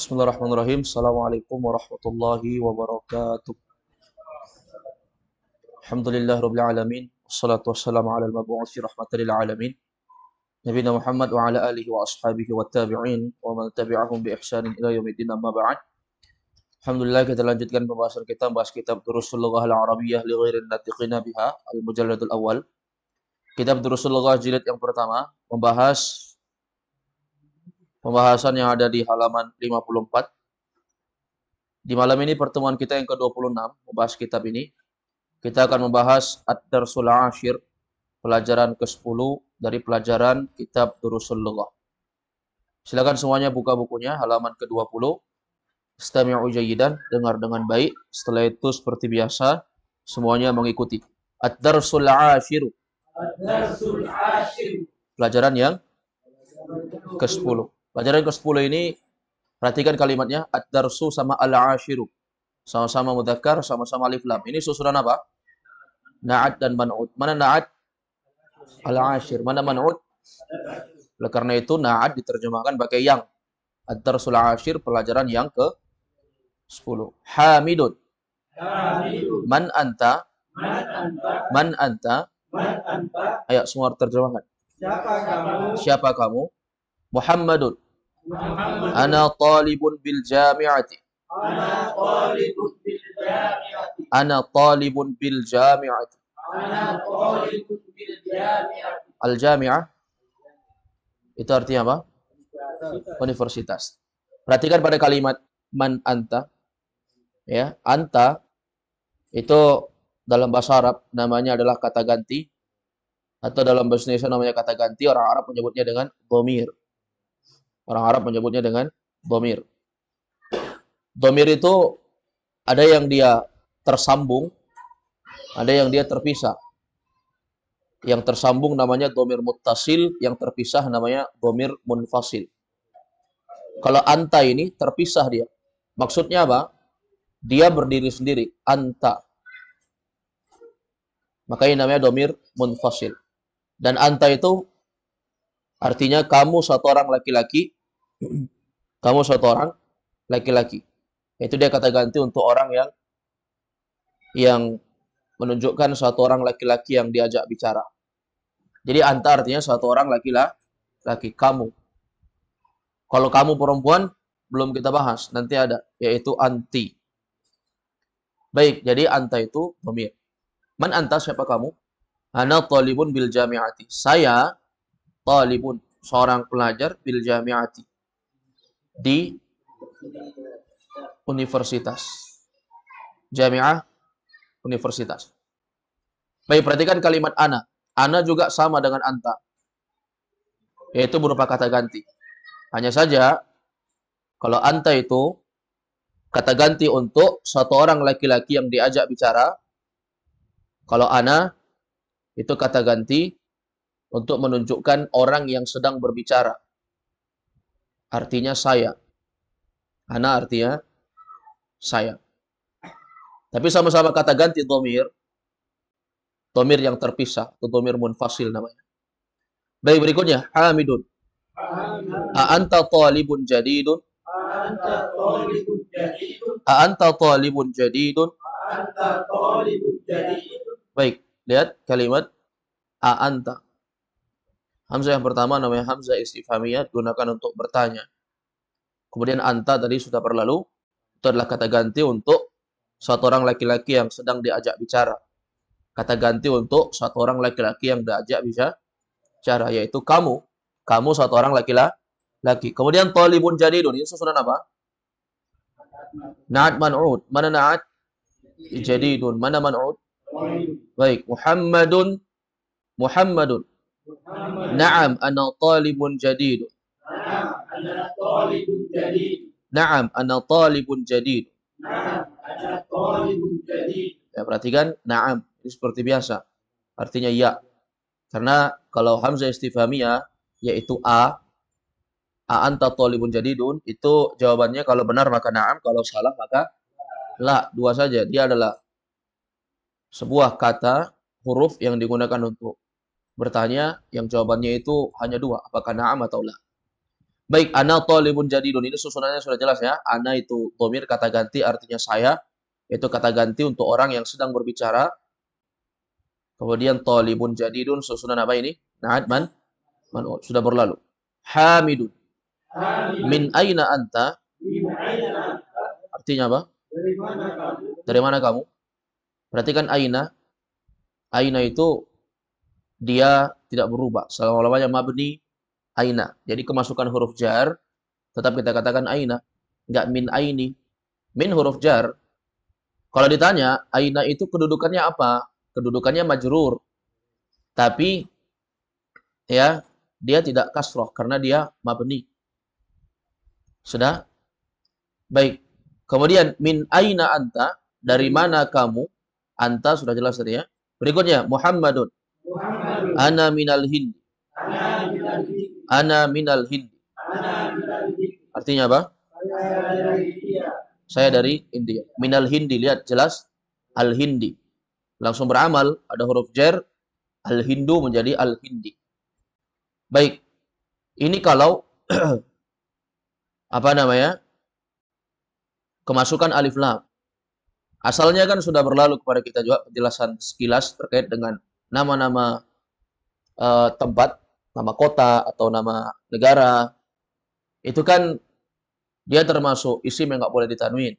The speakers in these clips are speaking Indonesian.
Bismillahirrahmanirrahim. Assalamualaikum warahmatullahi wabarakatuh. Alhamdulillahirabbil alamin. Wassalatu wassalamu ala al-mab'uts rahmatan lil alamin. Nabiyina Muhammad wa ala alihi wa ashabihi wa tabi'in wa man tabi'ahum bi ihsanin ila yaumiddin amma ba'd. Alhamdulillah kita lanjutkan pembahasan kita bahas kitab Durusul Lughah al-Arabiyyah li ghairil natiqina biha al-mujalladul awal. Kitab Durusul Lughah jilid yang pertama membahas pembahasan yang ada di halaman 54. Di malam ini pertemuan kita yang ke-26 membahas kitab ini. Kita akan membahas Ad-Darsul Ashir, pelajaran ke-10 dari pelajaran kitab Durusul Lughah. Silakan semuanya buka bukunya halaman ke-20. Istami'u jayyidan, dengar dengan baik. Setelah itu seperti biasa semuanya mengikuti. Ad-Darsul Ashir. Ad-Darsul Ashir. Pelajaran yang ke-10. Pelajaran ke-10 ini perhatikan kalimatnya ad-darsu sama al-ashiru. Sama-sama mudzakkar, sama-sama alif lam. Ini susunan apa? Na'at dan man'ut. Mana na'at? Al-ashir. Mana man'ut? Oleh karena itu na'at diterjemahkan pakai yang. Ad-darsul ashir, pelajaran yang ke-10. Hamidun. Hamidun. Man anta? Man anta. Man anta? Man anta. Ayo semua terjemahkan. Siapa kamu? Siapa kamu? Muhammadun. Muhammad. Ana talibun bil jami'ati. Ana talibun bil jami'ati. Ana talibun bil jami'ati. Ana talibun bil jami'ati. Al-jami'ah itu artinya apa? Universitas. Perhatikan pada kalimat man anta. Ya, anta itu dalam bahasa Arab namanya adalah kata ganti, atau dalam bahasa Indonesia namanya kata ganti. Orang Arab menyebutnya dengan dhamir. Orang Arab menyebutnya dengan dhamir. Dhamir itu ada yang dia tersambung, ada yang dia terpisah. Yang tersambung namanya dhamir muttasil, yang terpisah namanya dhamir munfasil. Kalau anta ini terpisah dia. Maksudnya apa? Dia berdiri sendiri, anta. Makanya namanya dhamir munfasil. Dan anta itu artinya kamu satu orang laki-laki, kamu satu orang laki-laki. Itu dia kata ganti untuk orang yang menunjukkan satu orang laki-laki yang diajak bicara. Jadi anta artinya satu orang laki-laki, kamu. Kalau kamu perempuan belum kita bahas, nanti ada, yaitu anti. Baik, jadi anta itu dhamir. Man anta, siapa kamu? Ana talibun bil jami'ati. Saya talibun, seorang pelajar bil jami'ati. Di universitas. Jami'ah, universitas. Baik, perhatikan kalimat ana. Ana juga sama dengan anta. Yaitu berupa kata ganti. Hanya saja, kalau anta itu kata ganti untuk satu orang laki-laki yang diajak bicara. Kalau ana itu kata ganti untuk menunjukkan orang yang sedang berbicara. Artinya saya. Ana artinya saya. Tapi sama-sama kata ganti dhamir. Dhamir yang terpisah. Atau dhamir munfasil namanya. Baik, berikutnya. Hamidun. Hamidun. A'anta talibun jadidun. Anta talibun jadidun. A'anta talibun jadidun. Anta talibun jadidun. Baik, lihat kalimat a'anta. Hamzah yang pertama namanya hamzah istifhamiyah, digunakan untuk bertanya. Kemudian anta tadi sudah berlalu. Itu adalah kata ganti untuk satu orang laki-laki yang sedang diajak bicara. Kata ganti untuk satu orang laki-laki yang diajak bicara, yaitu kamu. Kamu satu orang laki-laki. Kemudian talibun jadidun, ini susunan apa? Na'at man'ud. Mana na'at? Jadidun. Mana man'ud? Baik, Muhammadun. Muhammadun. Na'am, ana talibun jadidun. Na'am, ana talibun jadidun. Na'am, ana talibun jadidun. Na'am, ana talibun jadidun. Ya, perhatikan, na'am. Ini seperti biasa. Artinya ya. Karena kalau hamzah istifhamiyah, yaitu a anta talibun jadidun, itu jawabannya kalau benar maka na'am, kalau salah maka la. Dua saja. Dia adalah sebuah kata, huruf yang digunakan untuk bertanya, yang jawabannya itu hanya dua. Apakah na'am atau la. Baik, ana talibun jadidun. Ini susunannya sudah jelas ya. Ana itu dhamir kata ganti artinya saya. Itu kata ganti untuk orang yang sedang berbicara. Kemudian talibun jadidun susunan apa ini? Na'at man'ut. Sudah berlalu. Hamidun. Hamidun. Min aina anta? Min aina anta? Artinya apa? Dari mana kamu? Dari mana kamu? Perhatikan aina. Aina itu dia tidak berubah. Selama-lamanya mabni aina. Jadi kemasukan huruf jar tetap kita katakan aina. Enggak min aini. Min huruf jar. Kalau ditanya aina itu kedudukannya apa? Kedudukannya majrur. Tapi ya, dia tidak kasroh karena dia mabni. Sudah? Baik. Kemudian min aina anta? Dari mana kamu? Anta sudah jelas tadi ya. Berikutnya Muhammadun. Muhammadun. Ana minal Hind. Ana minal Hind. Ana minal Hind. Ana minal Hind. Artinya apa? Saya dari India. Saya dari India. Minal Hindi, lihat jelas al-Hindi. Langsung beramal, ada huruf jar, al-Hindu menjadi al-Hindi. Baik. Ini kalau apa namanya? Kemasukan alif lam. Asalnya kan sudah berlalu kepada kita juga penjelasan sekilas terkait dengan nama-nama tempat, nama kota atau nama negara. Itu kan dia termasuk isim yang nggak boleh ditanwin.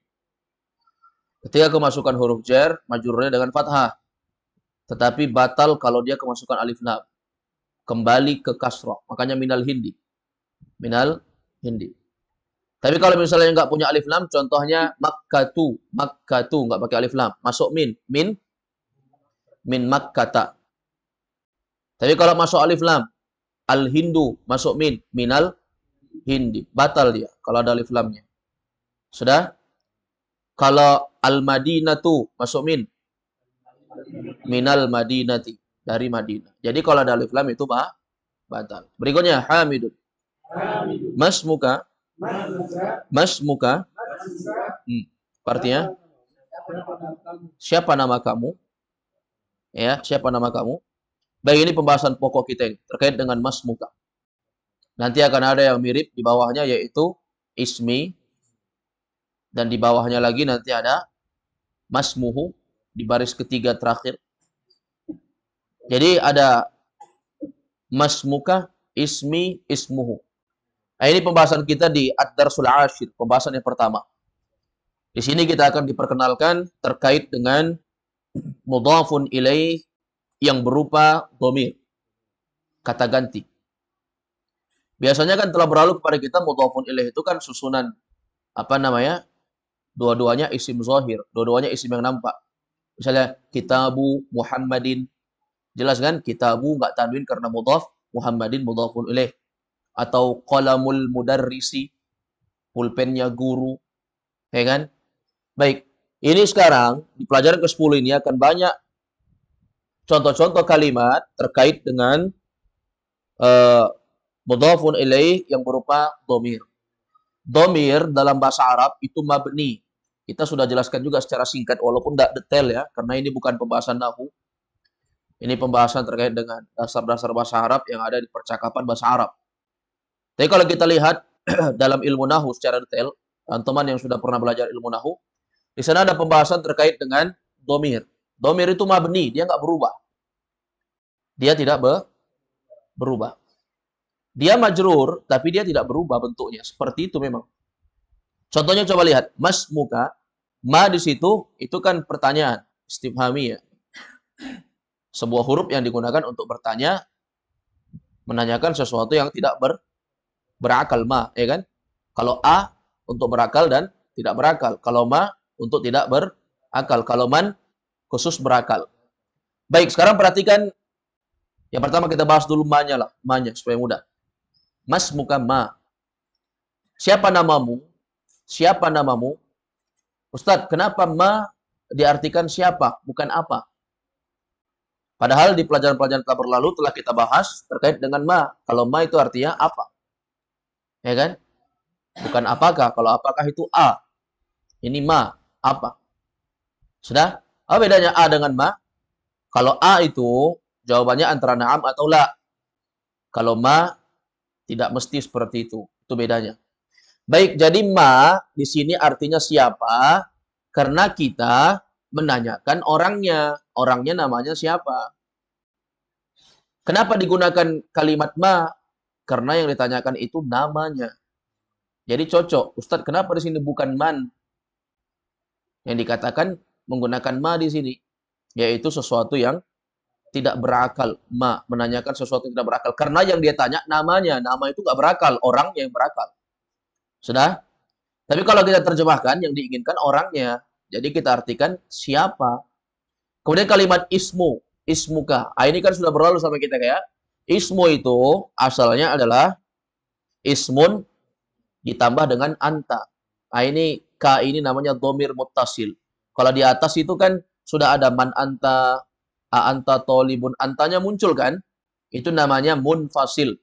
Ketika kemasukan huruf jar, majrurnya dengan fathah. Tetapi batal kalau dia kemasukan alif lam. Kembali ke kasroh. Makanya minal Hindi. Minal Hindi. Tapi kalau misalnya nggak punya alif lam, contohnya Makkatu. Makkatu nggak pakai alif lam. Masuk min. Min Makkata. Tapi kalau masuk alif lam, al-Hindu masuk min. Minal Hindi. Batal dia kalau ada alif lamnya. Sudah? Kalau al-Madinatu masuk min. Minal Madinati. Dari Madinah. Jadi kalau ada alif lam itu batal. Berikutnya Hamidun. Masmuka. Masmuka. Artinya siapa nama kamu? Ya, siapa nama kamu? Baik, ini pembahasan pokok kita ini terkait dengan masmuka. Nanti akan ada yang mirip di bawahnya yaitu ismi, dan di bawahnya lagi nanti ada masmuhu di baris ketiga terakhir. Jadi ada masmuka, ismi, ismuhu. Nah, ini pembahasan kita di Ad-Darsul Ashir, pembahasan yang pertama. Di sini kita akan diperkenalkan terkait dengan mudhafun ilaih yang berupa dhamir, kata ganti. Biasanya kan telah berlalu kepada kita mudhafun ilaih itu kan susunan apa namanya? Dua-duanya isim zahir, dua-duanya isim yang nampak. Misalnya kitabu Muhammadin, jelas kan? Kitabu enggak tanwin karena mudhaf, Muhammadin mudhafun ilaih. Atau qalamul mudarrisi, pulpennya guru, ya kan? Baik, ini sekarang di pelajaran ke-10 ini akan banyak contoh-contoh kalimat terkait dengan mudhafun ilaih yang berupa dhamir. Dhamir dalam bahasa Arab itu mabni. Kita sudah jelaskan juga secara singkat walaupun tidak detail ya, karena ini bukan pembahasan nahwu. Ini pembahasan terkait dengan dasar-dasar bahasa Arab yang ada di percakapan bahasa Arab. Tapi kalau kita lihat dalam ilmu nahwu secara detail, teman-teman yang sudah pernah belajar ilmu nahwu, di sana ada pembahasan terkait dengan dhamir. Dhamir itu mabni, dia nggak berubah. Dia tidak berubah. Dia majrur, tapi dia tidak berubah bentuknya. Seperti itu memang. Contohnya coba lihat, masmuka, ma di situ itu kan pertanyaan, istifhami ya. Sebuah huruf yang digunakan untuk bertanya, menanyakan sesuatu yang tidak berakal, ma, ya kan? Kalau a untuk berakal dan tidak berakal, kalau ma untuk tidak berakal, kalau man khusus berakal. Baik, sekarang perhatikan yang pertama kita bahas dulu ma-nya lah, ma-nya supaya mudah. Masmuka ma. Siapa namamu? Siapa namamu? Ustadz, kenapa ma diartikan siapa, bukan apa? Padahal di pelajaran-pelajaran telah berlalu telah kita bahas terkait dengan ma. Kalau ma itu artinya apa? Ya kan? Bukan apakah. Kalau apakah itu a. Ini ma. Apa? Sudah? Apa bedanya a dengan ma? Kalau a itu jawabannya antara na'am atau la. Kalau ma tidak mesti seperti itu. Itu bedanya. Baik, jadi ma di sini artinya siapa? Karena kita menanyakan orangnya. Orangnya namanya siapa? Kenapa digunakan kalimat ma? Karena yang ditanyakan itu namanya. Jadi cocok. Ustadz, kenapa di sini bukan man? Yang dikatakan menggunakan ma di sini, yaitu sesuatu yang tidak berakal. Ma, menanyakan sesuatu yang tidak berakal. Karena yang dia tanya namanya. Nama itu nggak berakal. Orang yang berakal. Sudah? Tapi kalau kita terjemahkan, yang diinginkan orangnya. Jadi kita artikan siapa. Kemudian kalimat ismu. Ismuka. Ini kan sudah berlalu sama kita kayak. Ismu itu asalnya adalah ismun ditambah dengan anta. Ini ka ini namanya dhamir muttasil. Kalau di atas itu kan sudah ada man anta, a anta tolibun. Antanya muncul kan? Itu namanya munfasil.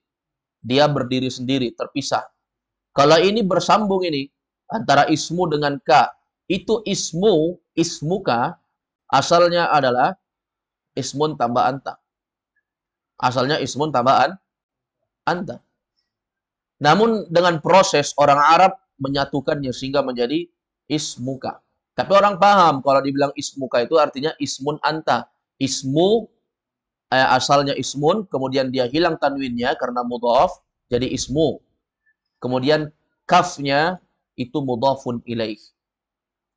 Dia berdiri sendiri, terpisah. Kalau ini bersambung ini, antara ismu dengan ka. Itu ismu, ismuka, asalnya adalah ismun tambah anta. Asalnya ismun tambah anta. Namun dengan proses orang Arab menyatukannya sehingga menjadi ismuka. Tapi orang paham kalau dibilang ismuka itu artinya ismun anta. Ismu asalnya ismun, kemudian dia hilang tanwinnya karena mudhaf, jadi ismu. Kemudian kafnya itu mudhafun ilaih.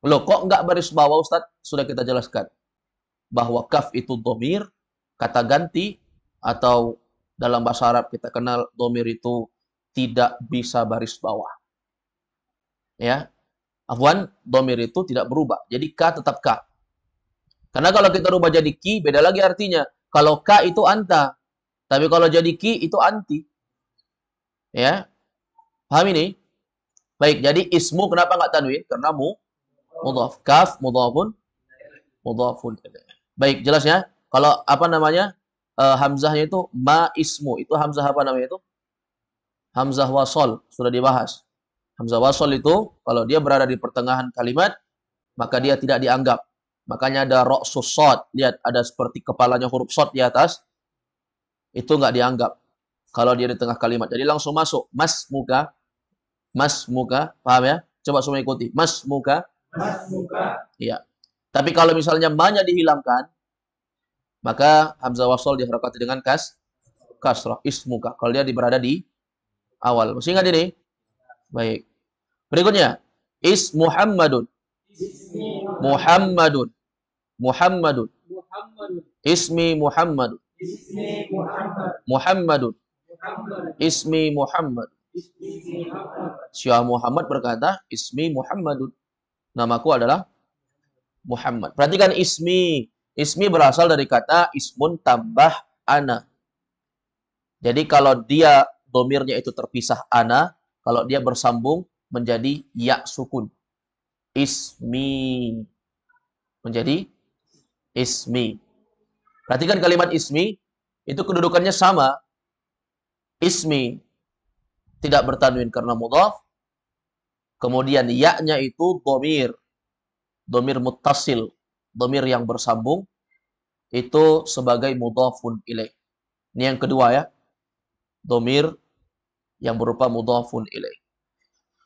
Loh, kok enggak baris bawah, Ustaz? Sudah kita jelaskan. Bahwa kaf itu dhamir, kata ganti, atau dalam bahasa Arab kita kenal dhamir itu tidak bisa baris bawah. Ya. Afwan, dhamir itu tidak berubah. Jadi ka tetap ka. Karena kalau kita rubah jadi ki, beda lagi artinya. Kalau ka itu anta. Tapi kalau jadi ki itu anti. Ya. Paham ini? Baik, jadi ismu kenapa nggak tanwin? Karena mudhaf. Kaf mudhafun ilaih. Baik, jelas ya? Kalau apa namanya? Hamzahnya itu ma ismu. Itu hamzah apa namanya itu? Hamzah wasol, sudah dibahas. Hamzah wasol itu, kalau dia berada di pertengahan kalimat, maka dia tidak dianggap. Makanya ada ra'sus shad. Lihat, ada seperti kepalanya huruf shad di atas. Itu nggak dianggap. Kalau dia di tengah kalimat. Jadi langsung masuk. Mas muka. Paham ya? Coba semua ikuti. Mas muka. Iya. Tapi kalau misalnya ma-nya dihilangkan, maka hamzah wasol diharakati dengan kasrah. Ismuka. Kalau dia berada di awal. Masih ingat ini? Baik. Berikutnya. Muhammadun. Ismi Muhammadun. Muhammadun. Ismi Muhammad. Syekh Muhammad berkata, Ismi Muhammadun. Namaku adalah Muhammad. Perhatikan ismi. Ismi berasal dari kata ismun tambah ana. Jadi kalau dia domirnya itu terpisah ana, kalau dia bersambung menjadi ya sukun. Ismi. Menjadi ismi. Perhatikan kalimat ismi, itu kedudukannya sama. Ismi tidak bertanwin karena mudhaf. Kemudian ya-nya itu domir. Domir muttasil. Domir yang bersambung. Itu sebagai mudhafun ilaih. Ini yang kedua ya. Domir yang berupa mudhafun ilaih.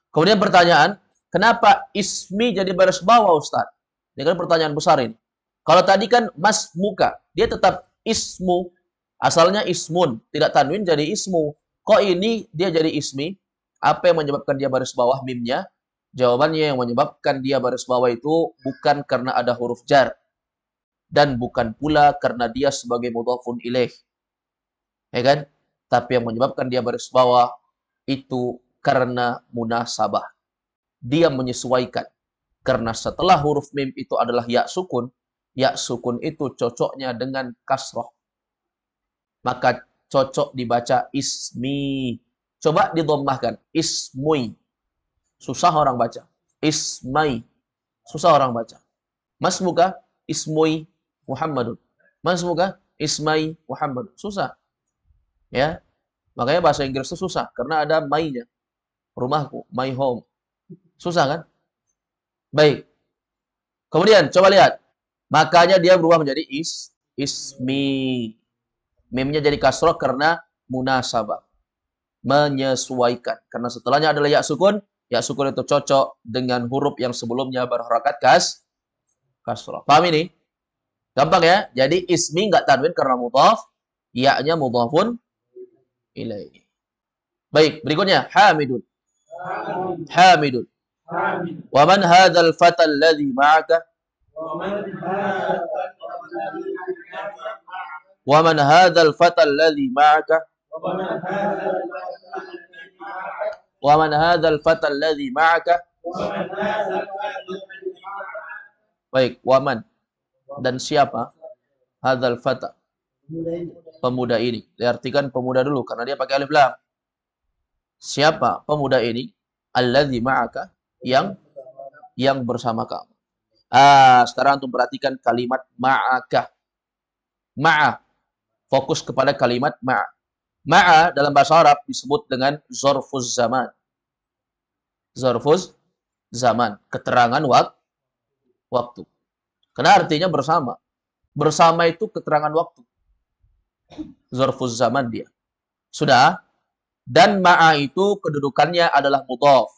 Kemudian pertanyaan, kenapa ismi jadi baris bawah, Ustaz? Ini kan pertanyaan besar ini. Kalau tadi kan mas muka, dia tetap ismu. Asalnya ismun, tidak tanwin jadi ismu. Kok ini dia jadi ismi? Apa yang menyebabkan dia baris bawah mimnya? Jawabannya yang menyebabkan dia baris bawah itu bukan karena ada huruf jar. Dan bukan pula karena dia sebagai mudhafun ilaih. Ya kan? Tapi yang menyebabkan dia baris bawah itu karena munasabah. Dia menyesuaikan. Karena setelah huruf mim itu adalah ya sukun itu cocoknya dengan kasroh. Maka cocok dibaca ismi. Coba didommahkan. Ismui. Susah orang baca. Ismai. Susah orang baca. Mas muka ismui Muhammadun. Mas muka ismai Muhammadun. Susah. Ya. Makanya bahasa Inggris itu susah. Karena ada my-nya. Rumahku. My home. Susah kan? Baik. Kemudian coba lihat. Makanya dia berubah menjadi ismi. Mimnya jadi kasroh karena munasabah. menyesuaikan. Karena setelahnya adalah ya sukun itu cocok dengan huruf yang sebelumnya berharakat kasrah. Paham ini? Gampang ya? Jadi ismi nggak tanwin karena mudhaf, ya-nya mudhafun ilaih. Baik, berikutnya Hamidun. Hamidun. Wa man hadzal fata alladhi ma'aka? Wa man hadzal fata alladhi ma'aka? Wa man hadzal fata alladhi ma'aka? Baik, waman. Dan siapa? Hadzal fata. Pemuda ini. Diartikan pemuda dulu karena dia pakai alif lam. Siapa pemuda ini? Alladzi ma'aka, yang bersama kamu. Sekarang untuk perhatikan kalimat ma'aka. Ma'a. Fokus kepada kalimat ma'a. Ma'a dalam bahasa Arab disebut dengan zorfuz zaman. Zorfuz zaman. Keterangan waktu. Karena artinya bersama. Bersama itu keterangan waktu. Zorfuz zaman dia. Sudah. Dan ma'a itu kedudukannya adalah mudhaf.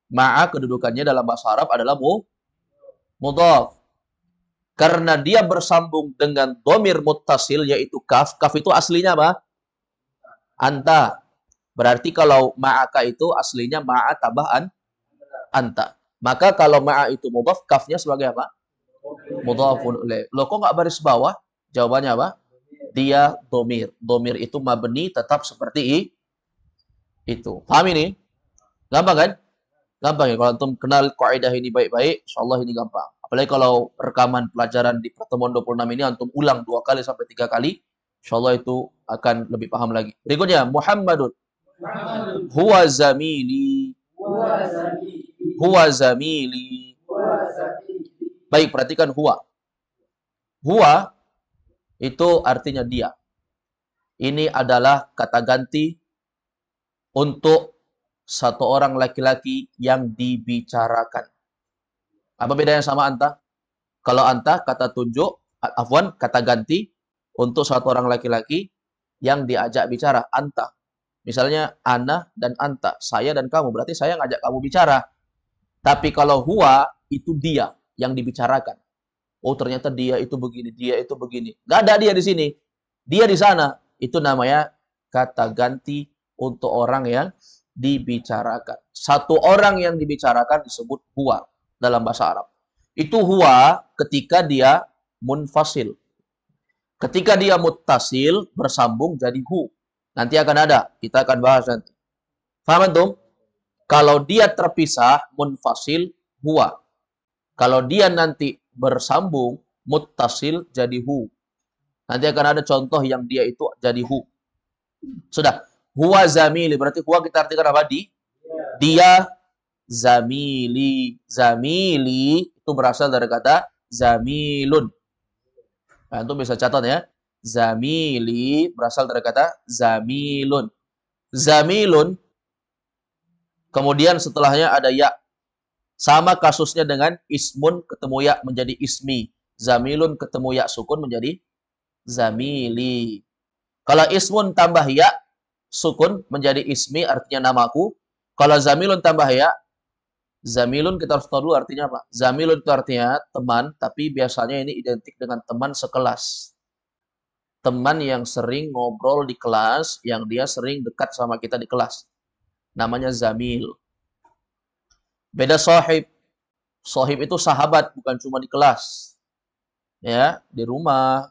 Ma'a kedudukannya dalam bahasa Arab adalah mudhaf. Karena dia bersambung dengan dhamir muttasil yaitu kaf. Kaf itu aslinya apa? Anta. Berarti kalau ma'aka itu aslinya ma'a tambah anta. Maka kalau ma'a itu mudhaf, kafnya sebagai apa? Mudhafun ilaih. Loh kok nggak baris bawah? Jawabannya apa? Dia domir. Domir itu mabni tetap seperti itu. Paham ini? Gampang kan? Gampang ya. Kalau antum kenal kaidah ini baik-baik, insyaallah ini gampang. Apalagi kalau rekaman pelajaran di pertemuan 26 ini antum ulang 2 kali sampai 3 kali, insyaallah itu akan lebih paham lagi. Berikutnya, Muhammadun. Huwa zamili. Huwa zamili. Baik, perhatikan huwa. Huwa itu artinya dia. Ini adalah kata ganti untuk satu orang laki-laki yang dibicarakan. Apa bedanya sama anta? Kalau anta kata tunjuk, kata ganti untuk satu orang laki-laki yang diajak bicara. Anta. Misalnya ana dan anta, saya dan kamu. Berarti saya ngajak kamu bicara. Tapi kalau huwa itu dia yang dibicarakan. Oh ternyata dia itu begini, dia itu begini. Gak ada dia di sini. Dia di sana. Itu namanya kata ganti untuk orang yang dibicarakan. Satu orang yang dibicarakan disebut huwa dalam bahasa Arab. Itu huwa ketika dia munfasil. Ketika dia muttasil, bersambung jadi hu. Nanti akan ada. Kita akan bahas nanti. Faham antum? Kalau dia terpisah, munfasil, huwa. Kalau dia nanti bersambung, muttasil jadi hu. Nanti akan ada contoh yang dia itu jadi hu. Sudah. Huwa zamili. Berarti huwa kita artikan apa? Dia zamili. Zamili itu berasal dari kata zamilun. Nah, itu bisa catat ya. Zamili berasal dari kata zamilun. Zamilun. Kemudian setelahnya ada ya. Sama kasusnya dengan ismun ketemu ya menjadi ismi. Zamilun ketemu ya sukun menjadi zamili. Kalau ismun tambah ya sukun menjadi ismi artinya namaku. Kalau zamilun tambah ya, zamilun kita harus tahu dulu artinya apa. Zamilun itu artinya teman, tapi biasanya ini identik dengan teman sekelas. Teman yang sering ngobrol di kelas, yang dia sering dekat sama kita di kelas. Namanya zamil. Beda sohib. Sohib itu sahabat, bukan cuma di kelas. Ya, di rumah,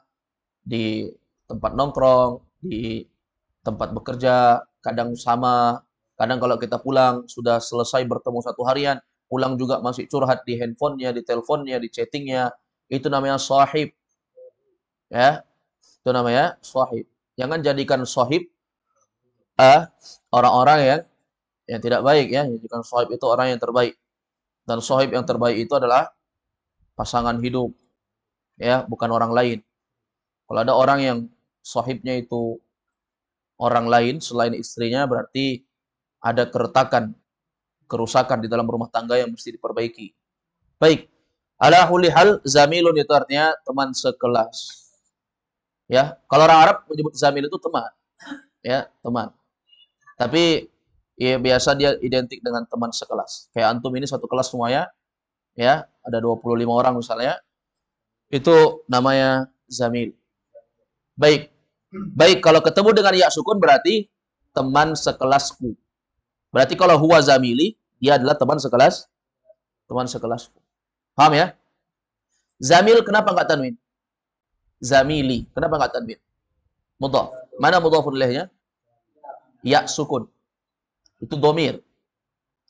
di tempat nongkrong, di tempat bekerja, kadang sama. Kadang kalau kita pulang, sudah selesai bertemu satu harian, pulang juga masih curhat di handphonenya, di teleponnya, di chattingnya. Itu namanya sohib. Ya, itu namanya sohib. Jangan jadikan sohib orang-orang yang tidak baik ya. Jadikan sohib itu orang yang terbaik. Dan sohib yang terbaik itu adalah pasangan hidup. Ya, bukan orang lain. Kalau ada orang yang sohibnya itu orang lain selain istrinya, berarti ada keretakan, kerusakan di dalam rumah tangga yang mesti diperbaiki. Baik. Ala kulli hal, zamilun itu artinya teman sekelas. Ya, kalau orang Arab menyebut zamil itu teman. Ya, teman. Tapi ya biasa dia identik dengan teman sekelas. Kayak antum ini satu kelas semuanya, ya, ada 25 orang misalnya. Itu namanya zamil. Baik. Baik, kalau ketemu dengan ya sukun berarti teman sekelasku. Berarti kalau huwa zamili, dia adalah teman sekelasku. Paham ya? Zamil kenapa enggak tanwin? Zamili, kenapa enggak tanwin? Mudhaf. Mana mudhafun ilaihnya? Ya sukun. Itu domir.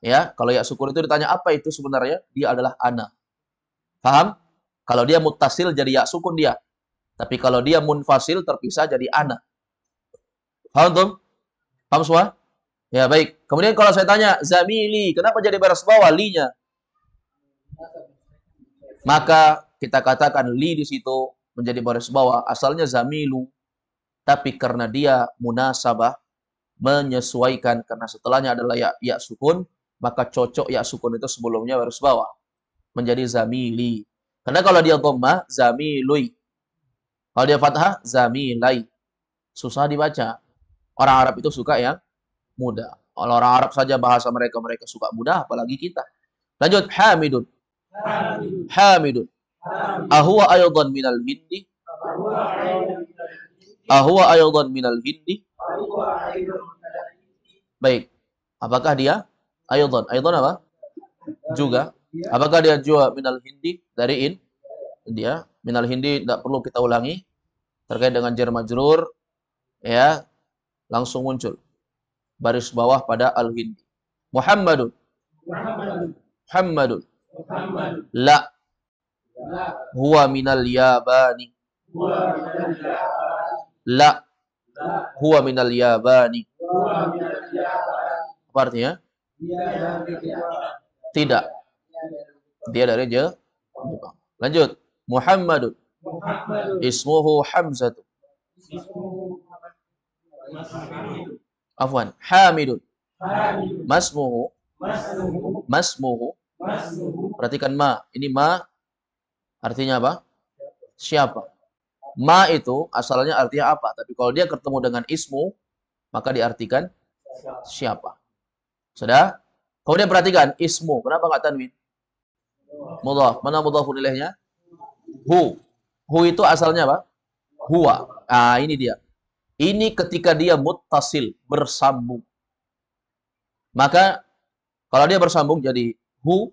Ya, kalau ya sukun itu ditanya apa itu sebenarnya? Dia adalah ana. Paham? Kalau dia muttasil jadi ya sukun dia. Tapi kalau dia munfasil terpisah jadi ana. Paham tuh? Paham semua? Ya, baik. Kemudian kalau saya tanya, zamili, kenapa jadi baris bawah li-nya? Maka kita katakan li di situ menjadi baris bawah. Asalnya zamilu. Tapi karena dia munasabah, menyesuaikan. Karena setelahnya adalah ya sukun, maka cocok ya sukun itu sebelumnya baris bawah. Menjadi zamili. Karena kalau dia dhammah, zamilui. Kalau dia fathah, zamilai. Susah dibaca. Orang Arab itu suka yang mudah. Kalau orang Arab saja bahasa mereka suka mudah, apalagi kita. Lanjut, hamidun. Hamidun. Ahuwa aydan minal hindi. Ahuwa aydan minal hindi. Baik. Apakah dia? Aydan. Aydan apa? Juga. Apakah dia juga minal hindi? Dari India. Minal hindi tidak perlu kita ulangi. Terkait dengan jar majrur, ya, langsung muncul baris bawah pada al-hindi. Muhammadun. Muhammadun. La. Huwa minal yabani. La. Huwa minal yabani. Apa artinya? Tidak. Dia dari Jepang. Lanjut. Muhammadun. Ismuhu Hamzatu. Afwan. Hamidun. Masmuhu. Masmuhu. Perhatikan ma. Ini ma artinya apa? Siapa? Ma itu asalnya artinya apa? Tapi kalau dia ketemu dengan ismu, maka diartikan siapa. Sudah? Kemudian perhatikan ismu. Kenapa nggak tanwin? Mudhaf. Mana mudhafun ilaihnya? Hu. Hu itu asalnya apa? Huwa. Ah, ini dia. Ini ketika dia muttasil, bersambung. Maka kalau dia bersambung jadi hu,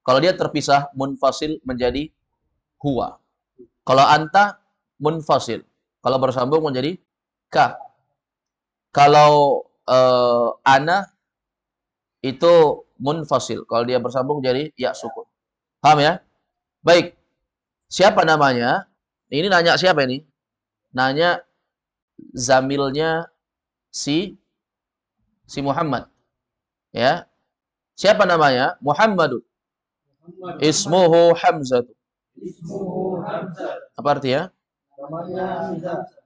kalau dia terpisah munfasil menjadi huwa. Kalau anta munfasil, kalau bersambung menjadi ka. Kalau ana itu munfasil, kalau dia bersambung jadi ya sukun. Paham ya? Baik. Siapa namanya? Ini nanya siapa ini? Nanya zamilnya si Muhammad. Ya. Siapa namanya? Muhammadun. Ismuhu Hamzah. Apa artinya?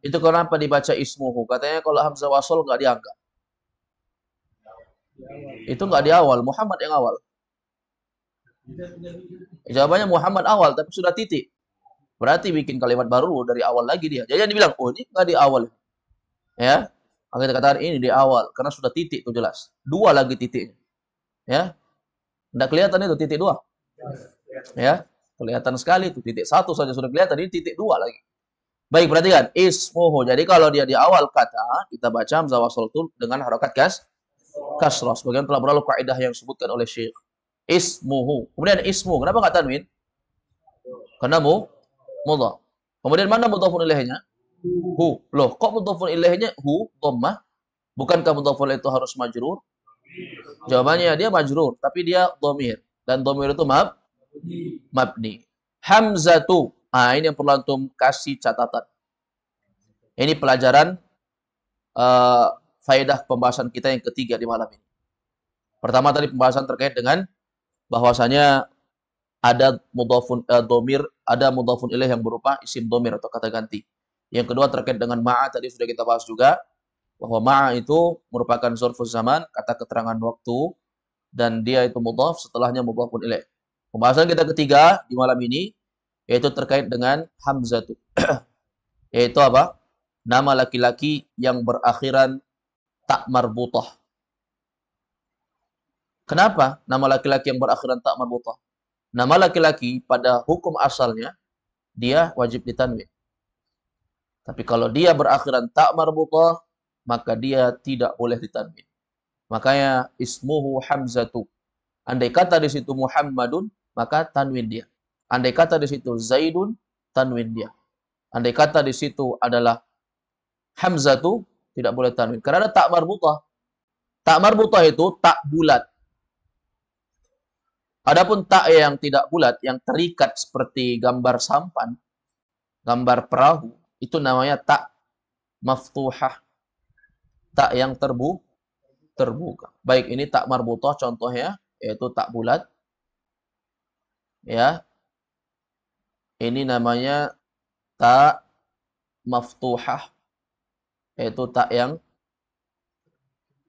Itu kenapa dibaca ismuhu? Katanya kalau hamzah wasol nggak diangkat. Itu nggak di awal, Muhammad yang awal. Jawabannya Muhammad awal, tapi sudah titik. Berarti bikin kalimat baru dari awal lagi dia. Jadi dibilang, oh ini nggak di awal. Ya, maka kita katakan ini di awal, karena sudah titik itu jelas. Dua lagi titiknya. Ya, nggak kelihatan itu titik dua. Ya, kelihatan sekali itu titik satu saja sudah kelihatan, ini titik dua lagi. Baik, perhatikan ismuhu. Jadi kalau dia di awal kata, kita baca hamzah wasl itu dengan harokat kasrah. Sebagian telah berlalu kaidah yang disebutkan oleh Syekh. Ismuhu. Kemudian ismu. Kenapa nggak tanwin? Karena mudhaf. Kemudian mana mudhafun ilaihnya? Hu. Loh, kok mudhafun ilaihnya hu dhammah? Bukankah mudhafun itu harus majrur? Jawabannya dia majrur, tapi dia dhamir. Dan dhamir itu mabni. Hamzatu. Ah, ini yang perlu antum kasih catatan. Ini pelajaran faedah pembahasan kita yang ketiga di malam ini. Pertama tadi pembahasan terkait dengan bahwasanya ada mudhafun dhamir, ada mudhafun ilaih yang berupa isim dhamir atau kata ganti. Yang kedua terkait dengan ma'a, tadi sudah kita bahas juga bahwa ma'a itu merupakan zarfuz zaman, kata keterangan waktu, dan dia itu mudhaf, setelahnya mudhafun ilaih. Pembahasan kita ketiga di malam ini yaitu terkait dengan hamzatu. Yaitu apa? Nama laki-laki yang berakhiran tak marbutah. Kenapa nama laki-laki yang berakhiran tak marbutah? Nama laki-laki pada hukum asalnya dia wajib ditanwin. Tapi kalau dia berakhiran tak marbutah, maka dia tidak boleh ditanwin. Makanya ismuhu Hamzatu. Andai kata di situ Muhammadun, maka tanwin dia. Andai kata di situ Zaidun, tanwin dia. Andai kata di situ adalah Hamzatu, tidak boleh tanwin. Karena ada tak marbutah. Tak marbutah itu tak bulat. Adapun tak yang tidak bulat, yang terikat seperti gambar sampan, gambar perahu, itu namanya tak maftuhah. Tak yang terbuka. Baik, ini tak marbutah contohnya, yaitu tak bulat. Ya. Ini namanya tak maftuhah, yaitu tak yang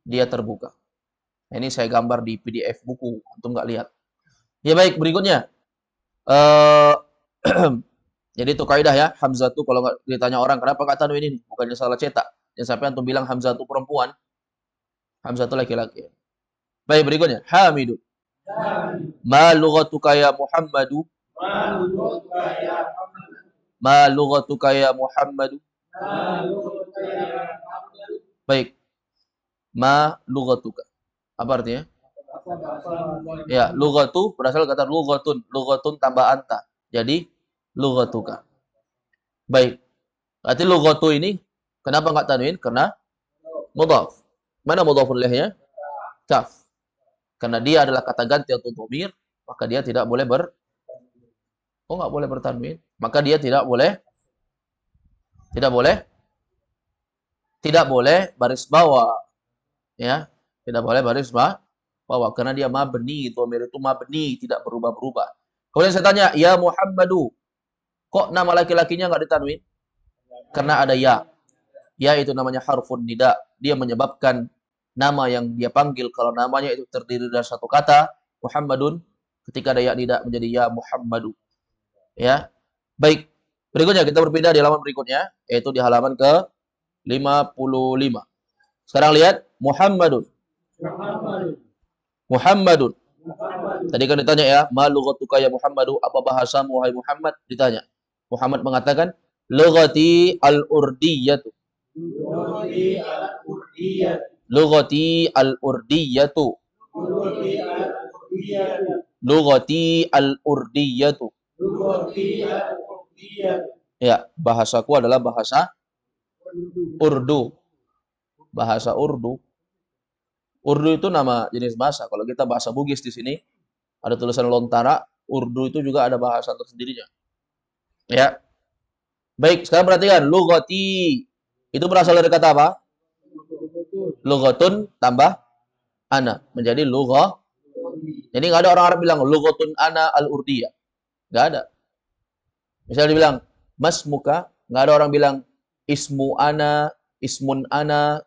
dia terbuka. Ini saya gambar di PDF buku, antum nggak lihat. Ya baik, berikutnya. Jadi itu kaidah ya, Hamzah itu kalau nggak ditanya orang kenapa nggak tanwin ini, bukannya salah cetak. Yang sampai antum bilang Hamzah itu perempuan, Hamzah itu laki-laki. Baik, berikutnya. Hamidu. Ma lughatuka ya Muhammadu. Ma lughatuka ya Muhammadu. Baik. Ma lughatuka. Apa artinya? Ya, lughatu berasal kata lughatun. Lughatun tambah anta. Jadi lughatuka. Baik. Berarti lughatu ini kenapa enggak tanwin? Karena mudhaf. Mana mudhafun ilaihnya? Kaf. Karena dia adalah kata ganti atau dhamir, maka dia tidak boleh enggak boleh bertanwin. Maka dia tidak boleh baris bawah. Ya, tidak boleh baris bawah karena dia mabni, dhamir itu mabni, tidak berubah-berubah. Kemudian saya tanya, ya Muhammadu, kok nama laki-lakinya enggak ditanwin? Karena ada ya. Ya itu namanya harfun nida. Dia menyebabkan nama yang dia panggil kalau namanya itu terdiri dari satu kata, Muhammadun, ketika ada ya nida menjadi ya Muhammadu. Ya. Baik. Berikutnya kita berpindah di halaman berikutnya, yaitu di halaman ke-55. Sekarang lihat Muhammadun. Muhammadun. Tadi kan ditanya ya, ma lughatuka ya Muhammadu, apa bahasamu wahai Muhammad? Ditanya. Muhammad mengatakan, lughati al-urdiyatu. Lughati al-urdiyatu. Lughati al-urdiyatu. Ya, bahasaku adalah bahasa Urdu. Bahasa Urdu. Urdu itu nama jenis bahasa. Kalau kita bahasa Bugis di sini ada tulisan lontara, Urdu itu juga ada bahasa tersendirinya. Ya. Baik, sekarang perhatikan lughati itu berasal dari kata apa? Lughatun tambah ana menjadi lughah. Jadi nggak ada orang Arab bilang lughatun ana al-urdiyah. Nggak ada. Misalnya dibilang mas muka, nggak ada orang bilang ismu ana, ismun ana,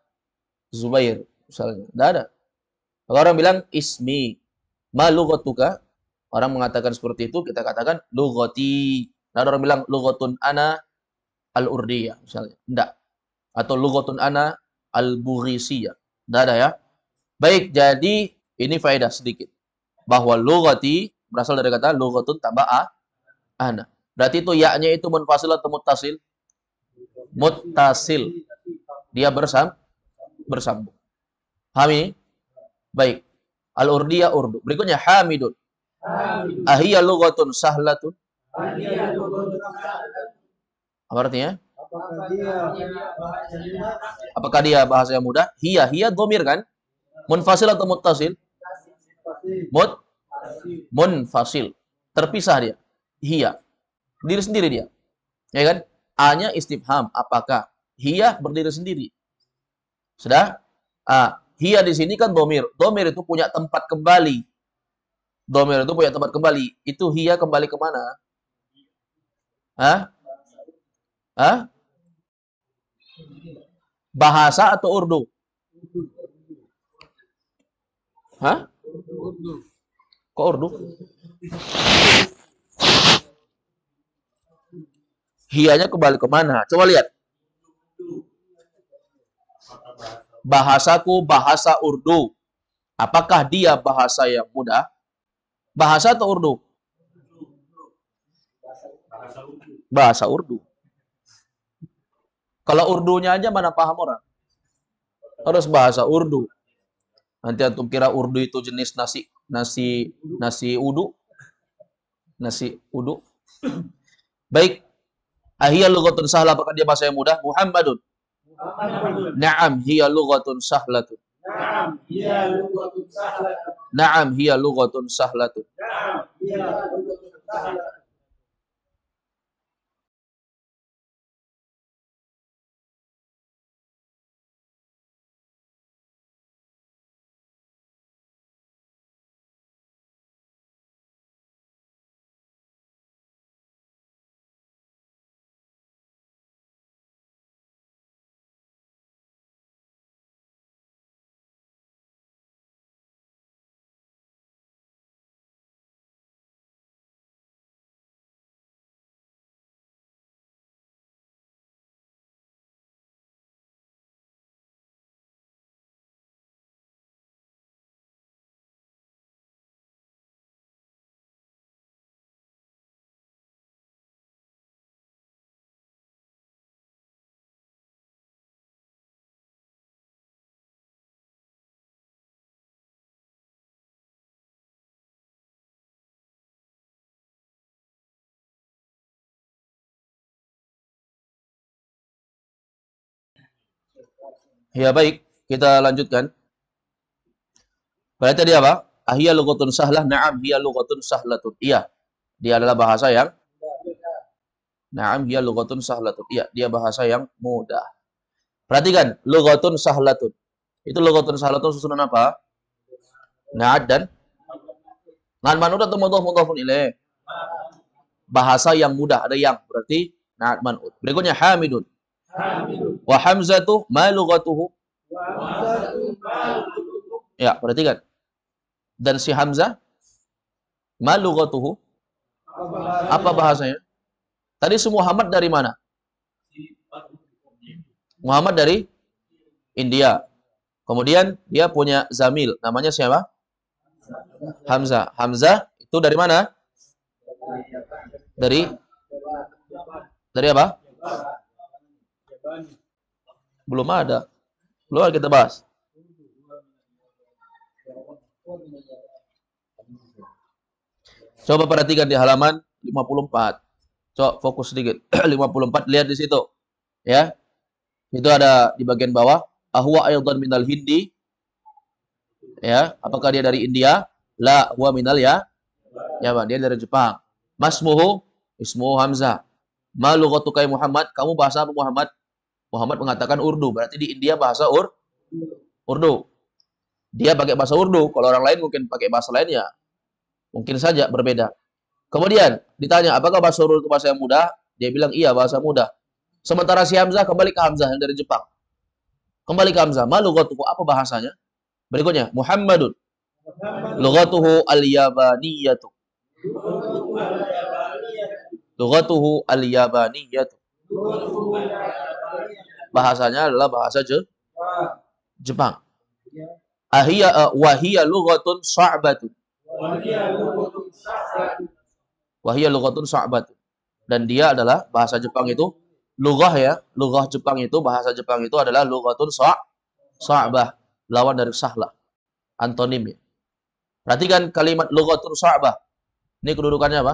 Zubair misalnya. Nggak ada. Kalau orang bilang ismi, ma lughatuka, orang mengatakan seperti itu, kita katakan lughati. Nggak ada orang bilang lughatun ana al-urdiyah misalnya. Nggak. Atau lughatun ana al-bughisiyah. Nggak ada ya. Baik, jadi ini faedah sedikit. Bahwa lughati berasal dari kata lughatun tambah ana. Berarti itu ya-nya itu munfasil atau muttasil? Muttasil. Dia bersambung. Paham ini? Baik. Al-urdiyah urdu. Berikutnya hamidun. Ahiyya lughatun sahlatun. Apa artinya? Apakah dia bahasa yang mudah? Hiya dhamir kan? Munfasil atau muttasil? Munfasil. Terpisah dia. Hiya. Berdiri sendiri dia. Ya kan? A-nya istifham. Apakah? Hiya berdiri sendiri. Sudah? Hiya di sini kan dhamir. Dhamir itu punya tempat kembali. Dhamir itu punya tempat kembali. Itu hiya kembali kemana? Bahasa atau urdu? Kok urdu? Hiyanya kembali kemana? Coba lihat. Bahasaku bahasa Urdu. Apakah dia bahasa yang mudah? Bahasa atau Urdu? Bahasa Urdu. Kalau Urdunya aja mana paham orang? Harus bahasa Urdu. Nanti antum kira Urdu itu jenis nasi uduk, nasi uduk. Baik. Ahiyya lughatun sahlah, apakah dia bahasa yang mudah? Muhammadun. Muhammadun. Na'am hiya lughatun sahlatun. Na'am, hiya lughatun sahlatun. Na'am hiya lughatun sahlatun. Na'am, hiya lughatun sahlatun. Ya baik, kita lanjutkan. Berarti tadi apa? Ahiyya lughatun sahlah. Na'am hiya lughatun sahlatun. Iya, dia adalah bahasa yang Na'am hiya lughatun sahlatun. Iya, dia bahasa yang mudah. Perhatikan, lughatun sahlatun. Itu lughatun sahlatun susunan apa? Na'ad dan man'ud atau mudhaf ilaih. Bahasa yang mudah, ada yang berarti na'ad man'ud. Berikutnya hamidun. Hamidun. Wa hamzatu ma lughatuhu. Wa hamzatu ma lughatuhu. Ya, perhatikan. Dan si Hamzah ma lughatuhu, apa bahasanya? Tadi si Muhammad dari mana? Muhammad dari India. Kemudian dia punya zamil, namanya siapa? Hamzah. Hamzah itu dari mana? Dari apa? Belum ada. Belum ada kita bahas. Coba perhatikan di halaman 54. Coba fokus sedikit. 54, lihat di situ. Ya. Itu ada di bagian bawah. Ahwa aydan minal Hindi. Ya, apakah dia dari India? La, huwa minal ya. Ya, Bang, dia dari Jepang. Masmuhu ismuhu Hamzah. Ma lughatuka Muhammad? Kamu bahasa apa Muhammad? Muhammad mengatakan Urdu. Berarti di India bahasa Urdu. Dia pakai bahasa Urdu. Kalau orang lain mungkin pakai bahasa lain ya. Mungkin saja berbeda. Kemudian ditanya, apakah bahasa Urdu itu bahasa yang mudah? Dia bilang, iya, bahasa mudah. Sementara si Hamzah kembali ke Hamzah yang dari Jepang. Kembali ke Hamzah. Ma lughatuhu, apa bahasanya? Berikutnya, Muhammadun. Lughatuhu al-yabaniyatu. Lughatuhu al-yabaniyatu. Bahasanya adalah bahasa Jepang. Wahiyya lughatun sa'batun. Wahiyya lughatun sa'batun. Dan dia adalah bahasa Jepang itu lughah ya, lughah Jepang itu, bahasa Jepang itu adalah lughatun sa'bah, lawan dari sahlah, antonim ya. Perhatikan kalimat lughatun sa'bah. Ini kedudukannya apa?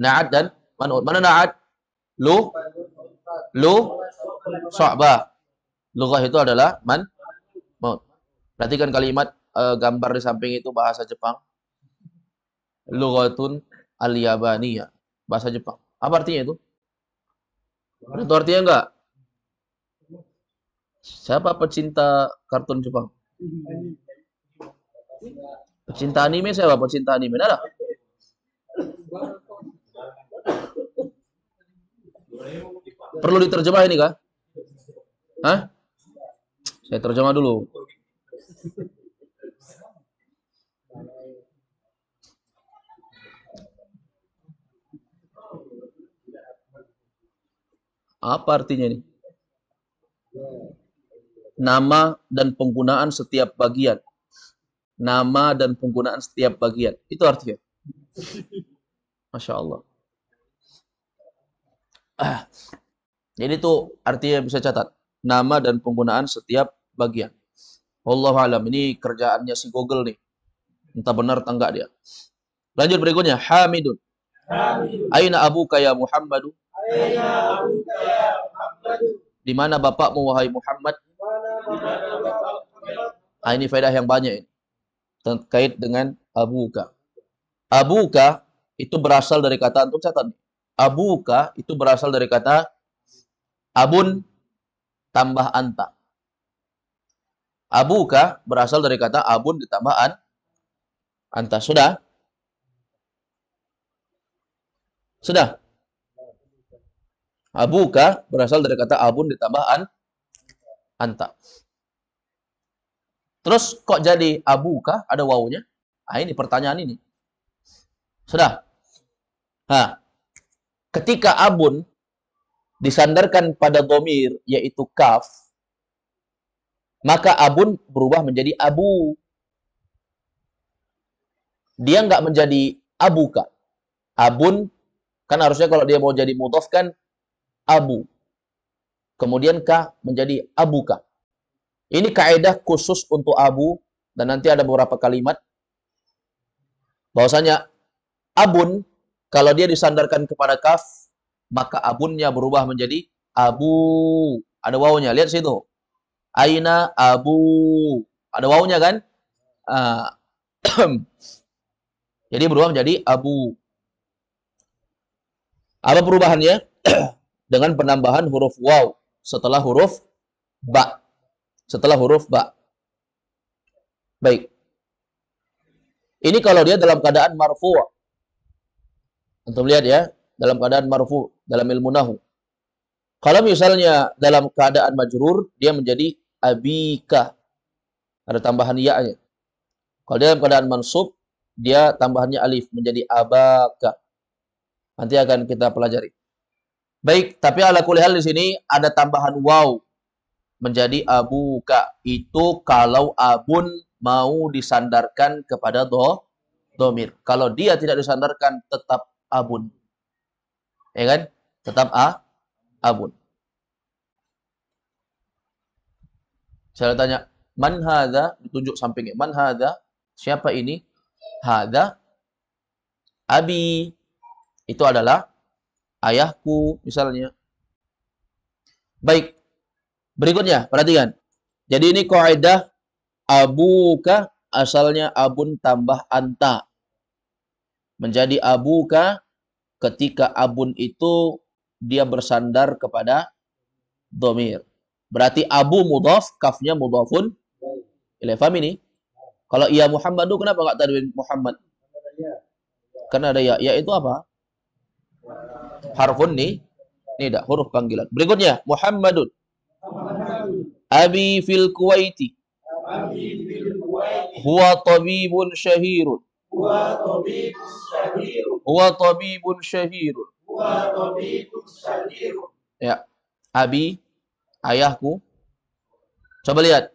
Na'ad dan man'ud. Mana na'ad? Lu sa'bah. Lughah itu adalah maut. Perhatikan kalimat gambar di samping itu bahasa Jepang. Lughatun al-yabaniyah. Bahasa Jepang. Apa artinya itu? Ada itu artinya enggak? Siapa pecinta kartun Jepang? Pecinta anime siapa? Pecinta anime. Ada? Perlu diterjemah ini kah? Hah? Saya terjemah dulu. Apa artinya ini? nama dan penggunaan setiap bagian. Nama dan penggunaan setiap bagian. Itu artinya. Masya Allah. Jadi itu artinya bisa catat. Nama dan penggunaan setiap bagian. Wallahu alam. Ini kerjaannya si Google nih. Entah benar atau enggak dia. Lanjut berikutnya. Hamidun. Aina abuka ya Muhammadu? Aina abuka ya Muhammadu? Di mana bapakmu wahai Muhammad? Ini faedah yang banyak ini. Terkait dengan abuka. Abuka itu berasal dari kata, antum catat. Abuka itu berasal dari kata abun tambah anta. Abuka berasal dari kata abun ditambah anta. Sudah? Sudah? Abuka berasal dari kata abun ditambah anta. Terus kok jadi abuka? Ada wawunya? Ini pertanyaan ini. Sudah? Ketika abun disandarkan pada dhamir yaitu kaf, maka abun berubah menjadi abu. Dia nggak menjadi abuka. Abun kan harusnya kalau dia mau jadi mudhaf kan abu. Kemudian ka menjadi abuka. Ini kaidah khusus untuk abu dan nanti ada beberapa kalimat bahwasanya abun kalau dia disandarkan kepada kaf maka abunnya berubah menjadi abu. Ada wawunya, lihat situ. Aina abu. Ada wawunya kan? Jadi berubah menjadi abu. Apa perubahannya? Dengan penambahan huruf waw setelah huruf ba. Setelah huruf ba. Baik. Ini kalau dia dalam keadaan marfu'. Antum lihat ya, dalam keadaan marfu' dalam ilmu nahu. Kalau misalnya dalam keadaan majrur, dia menjadi abika. Ada tambahan ya-nya. Kalau dia dalam keadaan mansub, dia tambahannya alif menjadi abaka. Nanti akan kita pelajari. Baik, tapi ala kulli hal di sini ada tambahan waw menjadi abuka. Itu kalau abun mau disandarkan kepada dhamir. Kalau dia tidak disandarkan tetap abun. Ya kan? Tetap abun. Saya tanya, man hadza? Ditunjuk sampingnya. Man hadza? Siapa ini? Hadza abi. Itu adalah ayahku misalnya. Baik. Berikutnya, perhatikan. Jadi ini kaidah abuka asalnya abun tambah anta. Menjadi abuka ketika abun itu dia bersandar kepada dhamir. Berarti abu mudhaf, kafnya mudhafun ilaih. Faham ini? Kalau iya Muhammadu, kenapa enggak tanwin Muhammad? Karena ada ya. Ya itu apa? Harfun nida, huruf panggilan. Berikutnya, Muhammadun. Abi fil Kuwaiti. Huwa tabibun syahirun. Huwa tabibun syahirun. Ya. Abi, ayahku. Coba lihat.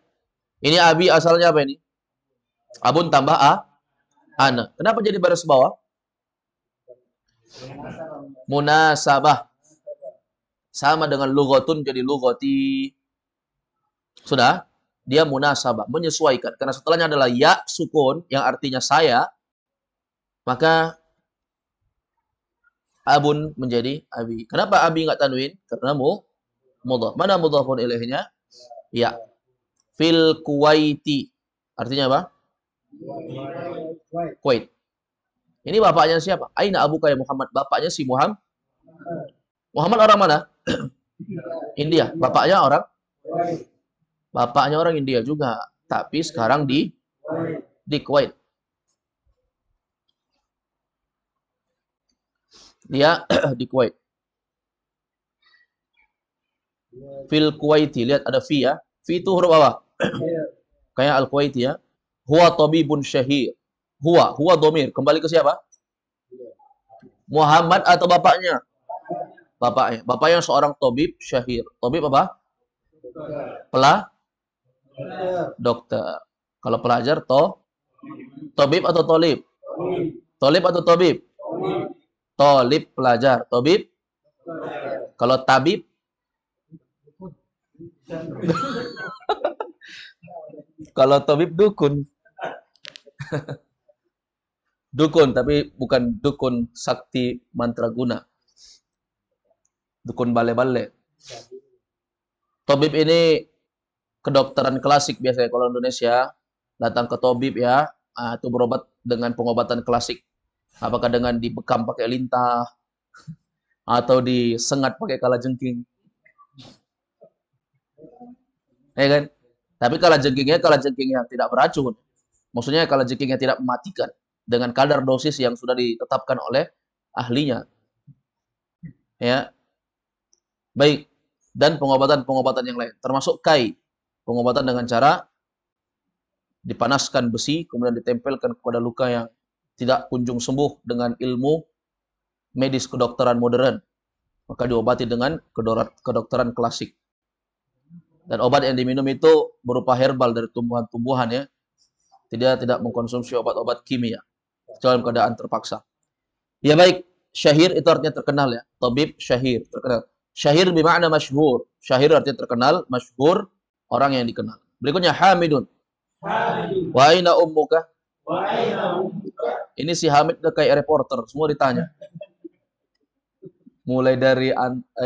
Ini abi asalnya apa ini? Abun tambah ana. Kenapa jadi baris bawah? Munasabah. Sama dengan lughatun jadi lughati. Sudah? Dia munasabah, menyesuaikan. Karena setelahnya adalah ya sukun yang artinya saya, maka abun menjadi abi. Kenapa abi enggak tanwin? Karena mudhaf. Mana mudhafun ilaihnya? Ya. Fil Kuwaiti. Artinya apa? Kuwait. Ini bapaknya siapa? Aina abuka ya Muhammad? Bapaknya si Muhammad. Muhammad orang mana? India. Bapaknya orang India juga, tapi sekarang di Kuwait. Dia di Kuwait. Fil Kuwaiti, lihat ada fi ya. Fi itu huruf apa? Kayak Al-Kuwaiti ya. Huwa tabibun syahir. Huwa dhamir. Kembali ke siapa? Muhammad atau bapaknya? Bapaknya. Bapaknya seorang tabib syahir. Tabib apa? Dokter. Kalau pelajar tobib atau tolib? Tolib atau tobib? Tolib pelajar. Tobib? Kalau tabib? Kalau tobib dukun. Dukun, tapi bukan dukun sakti mantraguna. Dukun bale-bale. Tobib ini kedokteran klasik biasanya kalau Indonesia. Datang ke tobib ya, itu berobat dengan pengobatan klasik. Apakah dengan dibekam pakai lintah, atau disengat pakai kalajengking. Ya kan? Tapi kalajengking yang tidak beracun. Maksudnya kalajengking yang tidak mematikan. Dengan kadar dosis yang sudah ditetapkan oleh ahlinya. Ya, baik. Dan pengobatan-pengobatan yang lain. Termasuk kai. Pengobatan dengan cara dipanaskan besi, kemudian ditempelkan kepada luka yang tidak kunjung sembuh dengan ilmu medis kedokteran modern. Maka diobati dengan kedokteran klasik. Dan obat yang diminum itu berupa herbal dari tumbuhan-tumbuhan ya. Tidak mengkonsumsi obat-obat kimia. Dalam keadaan terpaksa. Ya baik, syahir itu artinya terkenal ya. Tabib syahir, terkenal. Syahir bermakna masyhur. Syahir artinya terkenal, masyhur, orang yang dikenal. Berikutnya Hamidun. Wa aina ummuka? Ini si Hamid udah kayak reporter, semua ditanya. Mulai dari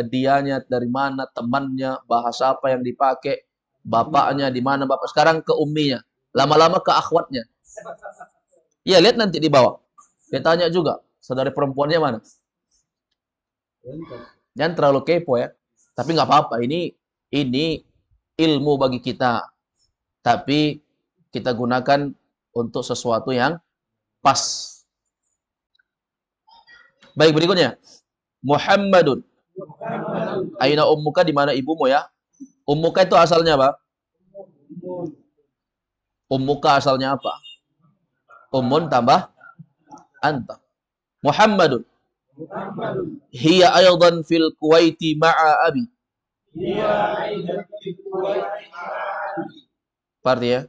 dianya, dari mana, temannya, bahasa apa yang dipakai, bapaknya, di mana bapak. Sekarang ke umminya, lama-lama ke akhwatnya. Iya, lihat nanti di bawah. Dia tanya juga, saudari perempuannya mana? Jangan terlalu kepo ya. Tapi nggak apa-apa, ini ilmu bagi kita. Tapi kita gunakan untuk sesuatu yang pas. Baik, berikutnya. Muhammadun. Aina ummuka, di mana ibumu ya? Ummuka itu asalnya apa? Ummuka asalnya apa? Ummun tambah anta. Muhammadun. Hiya aydan fil Kuwaiti ma'a abi. Berarti ya?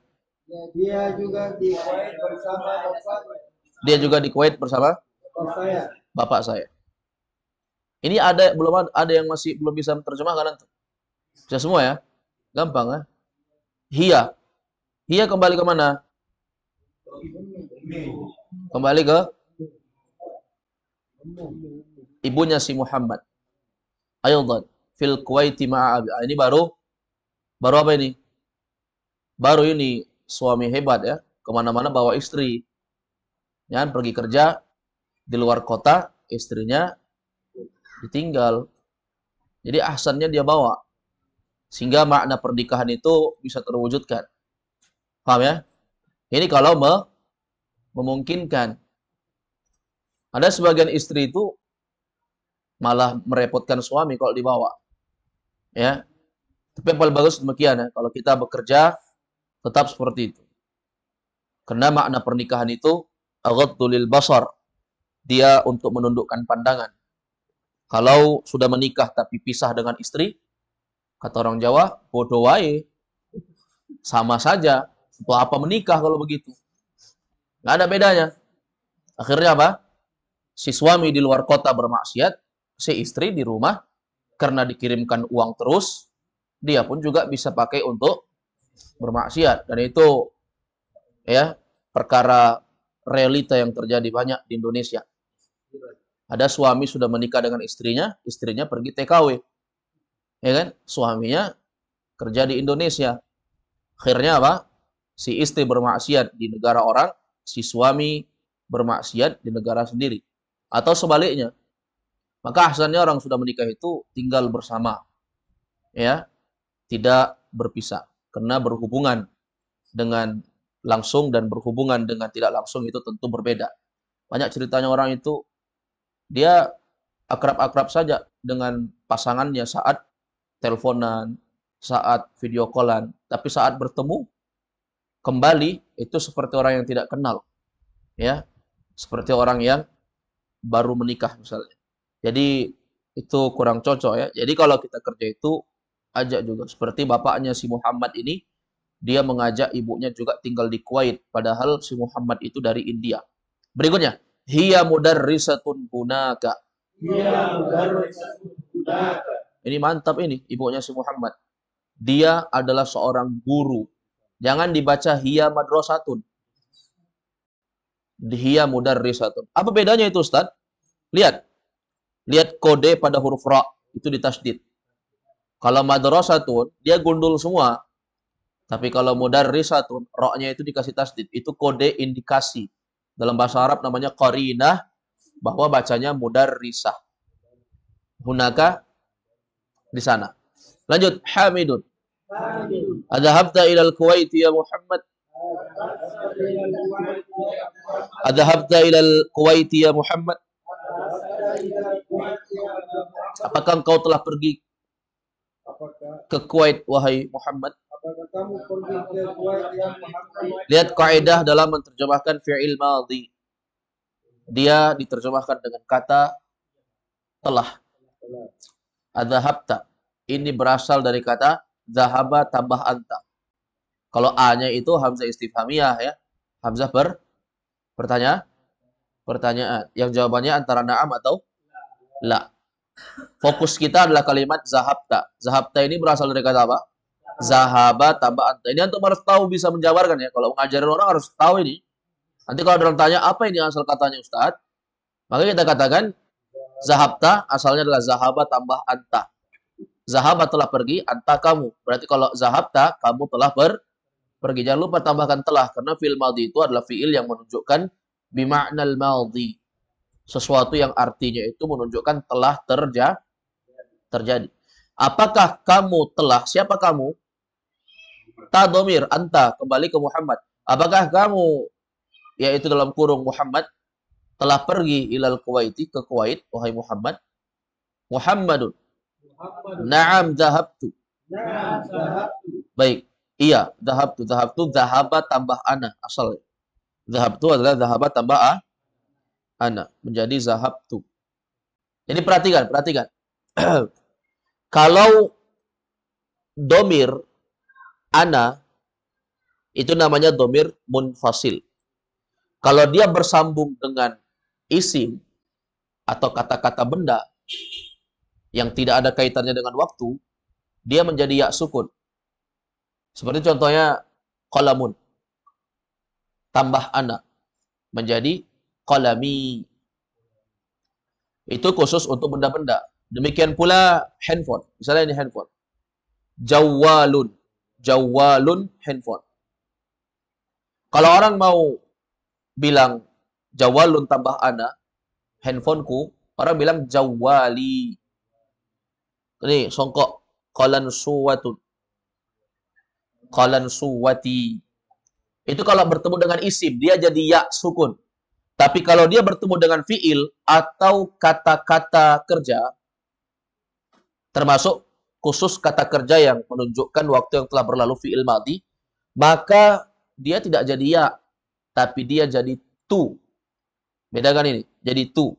Dia juga di Kuwait bersama bapaknya. Dia juga di Kuwait bersama bapak saya. Ini ada yang masih belum bisa menerjemahkan antum? Bisa semua ya? Gampang ya? Hiya kembali ke mana? Kembali ke ibunya si Muhammad. Aydan fil Kuwaiti ma'a abi. Ini baru apa ini? Baru ini suami hebat ya. Kemana-mana bawa istri. Ya, pergi kerja di luar kota, istrinya ditinggal. Jadi ahsannya dia bawa. Sehingga makna pernikahan itu bisa terwujudkan. Paham ya? Ini kalau memungkinkan. Ada sebagian istri itu malah merepotkan suami kalau dibawa. Ya. Tapi yang paling bagus demikian ya. Kalau kita bekerja tetap seperti itu. Karena makna pernikahan itu aghaddu lil basar. Dia untuk menundukkan pandangan. Kalau sudah menikah tapi pisah dengan istri, kata orang Jawa, bodoh wae. Sama saja. Untuk apa menikah kalau begitu? Nggak ada bedanya. Akhirnya apa? Si suami di luar kota bermaksiat, si istri di rumah karena dikirimkan uang terus, dia pun juga bisa pakai untuk bermaksiat. Dan itu ya perkara realita yang terjadi banyak di Indonesia. Ada suami sudah menikah dengan istrinya pergi TKW. Ya kan? Suaminya kerja di Indonesia. Akhirnya apa? Si istri bermaksiat di negara orang, si suami bermaksiat di negara sendiri. Atau sebaliknya. Maka ahsannya orang sudah menikah itu tinggal bersama. Ya, tidak berpisah. Karena berhubungan dengan langsung dan berhubungan dengan tidak langsung itu tentu berbeda. Banyak ceritanya orang itu dia akrab-akrab saja dengan pasangannya saat teleponan, saat video callan, tapi saat bertemu kembali itu seperti orang yang tidak kenal. Ya, seperti orang yang baru menikah misalnya. Jadi itu kurang cocok ya. Jadi kalau kita kerja itu ajak juga seperti bapaknya si Muhammad ini dia mengajak ibunya juga tinggal di Kuwait, padahal si Muhammad itu dari India. Berikutnya, hiya mudarrisatun hunaka. Ini mantap ini, ibunya si Muhammad. Dia adalah seorang guru. Jangan dibaca hiya madrasatun. Hiya mudarrisatun. Apa bedanya itu, Ustaz? Lihat. Lihat kode pada huruf ra, itu ditasydid. Kalau madrasatun, dia gundul semua. Tapi kalau mudarrisatun, ra-nya itu dikasih tasydid. Itu kode indikasi. Dalam bahasa Arab namanya qarinah, bahwa bacanya mudarrisah. Hunaka, di sana. Lanjut, hamidun. Adhabta ilal Kuwait ya Muhammad. Adhabta ilal Kuwait ya Muhammad. Apakah engkau telah pergi ke Kuwait, wahai Muhammad? Lihat kaidah dalam menerjemahkan fi'il madhi. Dia diterjemahkan dengan kata telah. Adhabta. Ini berasal dari kata zahaba tambah anta. Kalau A-nya itu hamzah istifhamiyah ya. Hamzah pertanyaan. Yang jawabannya antara na'am atau la. Fokus kita adalah kalimat zahabta. Zahabta ini berasal dari kata apa? Zahaba tambah anta. Ini antum harus tahu, bisa menjabarkan ya. Kalau mengajarin orang harus tahu ini. Nanti kalau dalam tanya apa ini asal katanya Ustaz, maka kita katakan zahabta asalnya adalah zahaba tambah anta. Zahaba telah pergi, anta kamu. Berarti kalau zahabta, kamu telah pergi. Jangan lupa tambahkan telah, karena fi'il madhi itu adalah fi'il yang menunjukkan bima'nal madhi. Sesuatu yang artinya itu menunjukkan telah terjadi. Apakah kamu telah, siapa kamu? Ta domir, anta, kembali ke Muhammad. Apakah kamu, yaitu dalam kurung Muhammad, telah pergi ilal Kuwaiti, ke Kuwait, wahai Muhammad? Muhammadun. Naam dhahabtu. Baik. Iya, dhahabtu. Dhahabtu, dhahaba tambah ana. Asalnya. Dhahabtu adalah dhahaba tambah ana. Menjadi zahabtu. Jadi perhatikan. Kalau domir ana, itu namanya domir munfasil. Kalau dia bersambung dengan isim atau kata-kata benda yang tidak ada kaitannya dengan waktu, dia menjadi ya sukun. Seperti contohnya qalamun. Tambah ana. Menjadi qalami. Itu khusus untuk benda-benda. Demikian pula handphone. Misalnya ini handphone. Jawwalun. Jawwalun handphone. Kalau orang mau bilang jawwalun tambah ana, handphoneku, orang bilang jawwali. Ini songkok. Qalan suwatun. Qalan suwati. Itu kalau bertemu dengan isim, dia jadi ya sukun. Tapi kalau dia bertemu dengan fi'il atau kata-kata kerja, termasuk khusus kata kerja yang menunjukkan waktu yang telah berlalu fi'il madhi, maka dia tidak jadi ya, tapi dia jadi tu. Bedakan ini, jadi tu.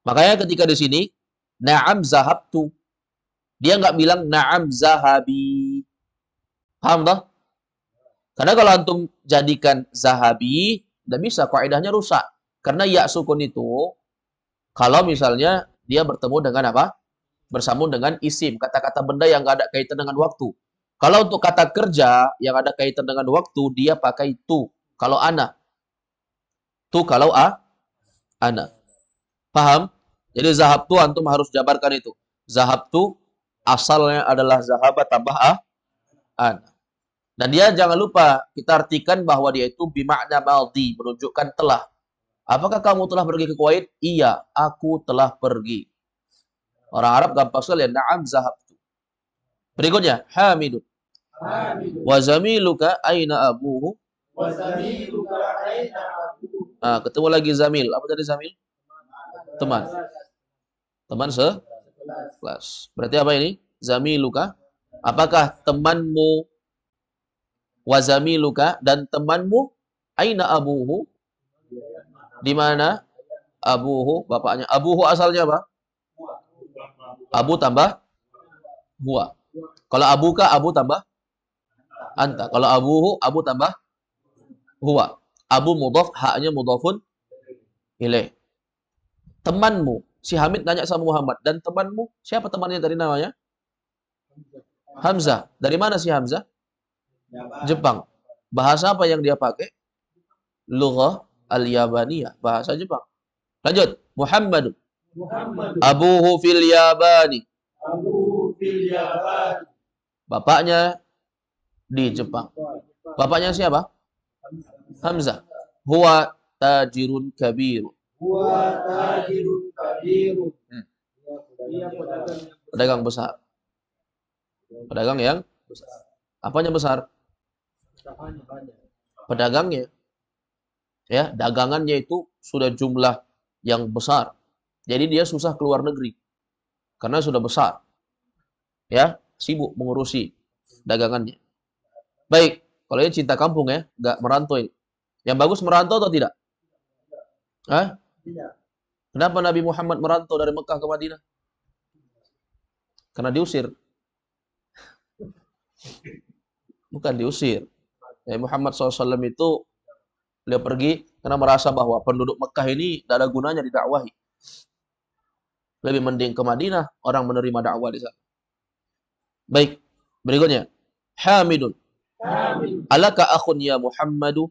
Makanya ketika di sini, na'am zahabtu. Dia nggak bilang na'am zahabi. Paham tak? Karena kalau antum jadikan zahabi, tidak bisa, kaidahnya rusak. Karena ya sukun itu, kalau misalnya dia bertemu dengan apa? Bersambung dengan isim, kata-kata benda yang nggak ada kaitan dengan waktu. Kalau untuk kata kerja yang ada kaitan dengan waktu, dia pakai tu. Kalau ana. Tu kalau ana. Paham? Jadi zahab tu antum harus jabarkan itu. Zahab tu asalnya adalah zahaba tambah ana. Dan dia jangan lupa kita artikan bahwa dia itu bimakna maldi, menunjukkan telah. Apakah kamu telah pergi ke Kuwait? Iya, aku telah pergi. Orang Arab gampang sekali, na'am zahabtu. Berikutnya, hamidun. Wa zamiluka aina abuhu? Nah, ketemu lagi zamil. Apa tadi zamil? Teman. Teman sekelas. Berarti apa ini? Zamiluka. Apakah temanmu wazamiluka dan temanmu aina abuhu? Di mana abuhu? Bapaknya. Abuhu asalnya apa? Abu tambah huwa. Kalau abuka, abu tambah anta. Kalau abuhu, abu tambah huwa. Abu mudhaf, haknya mudhafun ilaih. Temanmu, si Hamid nanya sama Muhammad, dan temanmu, siapa temannya tadi namanya? Hamzah. Dari mana si Hamzah? Jepang. Bahasa apa yang dia pakai? Lughah al-Yabaniyah, bahasa Jepang. Lanjut. Muhammad. Muhammad. Abuhu fil Yabani. Abu fil Yaman. Bapaknya di Jepang. Bapaknya siapa? Hamzah. Huwa tajirun kabir. Huwa tajirun kabirun. Dia Pedagang besar. Pedagang yang besar. Apanya besar? Pedagangnya. Ya, dagangannya itu sudah jumlah yang besar. Jadi dia susah keluar negeri karena sudah besar. Ya, sibuk mengurusi dagangannya. Baik, kalau ini cinta kampung ya, nggak merantau ini. Yang bagus merantau atau tidak? Hah? tidak. Kenapa Nabi Muhammad merantau dari Mekah ke Madinah? Karena diusir. Bukan diusir. Muhammad SAW itu beliau pergi karena merasa bahwa penduduk Mekah ini tidak ada gunanya didakwahi. Lebih mending ke Madinah, orang menerima dakwah di sana. Baik, berikutnya. Hamidun. Alaka akhun ya Muhammadu.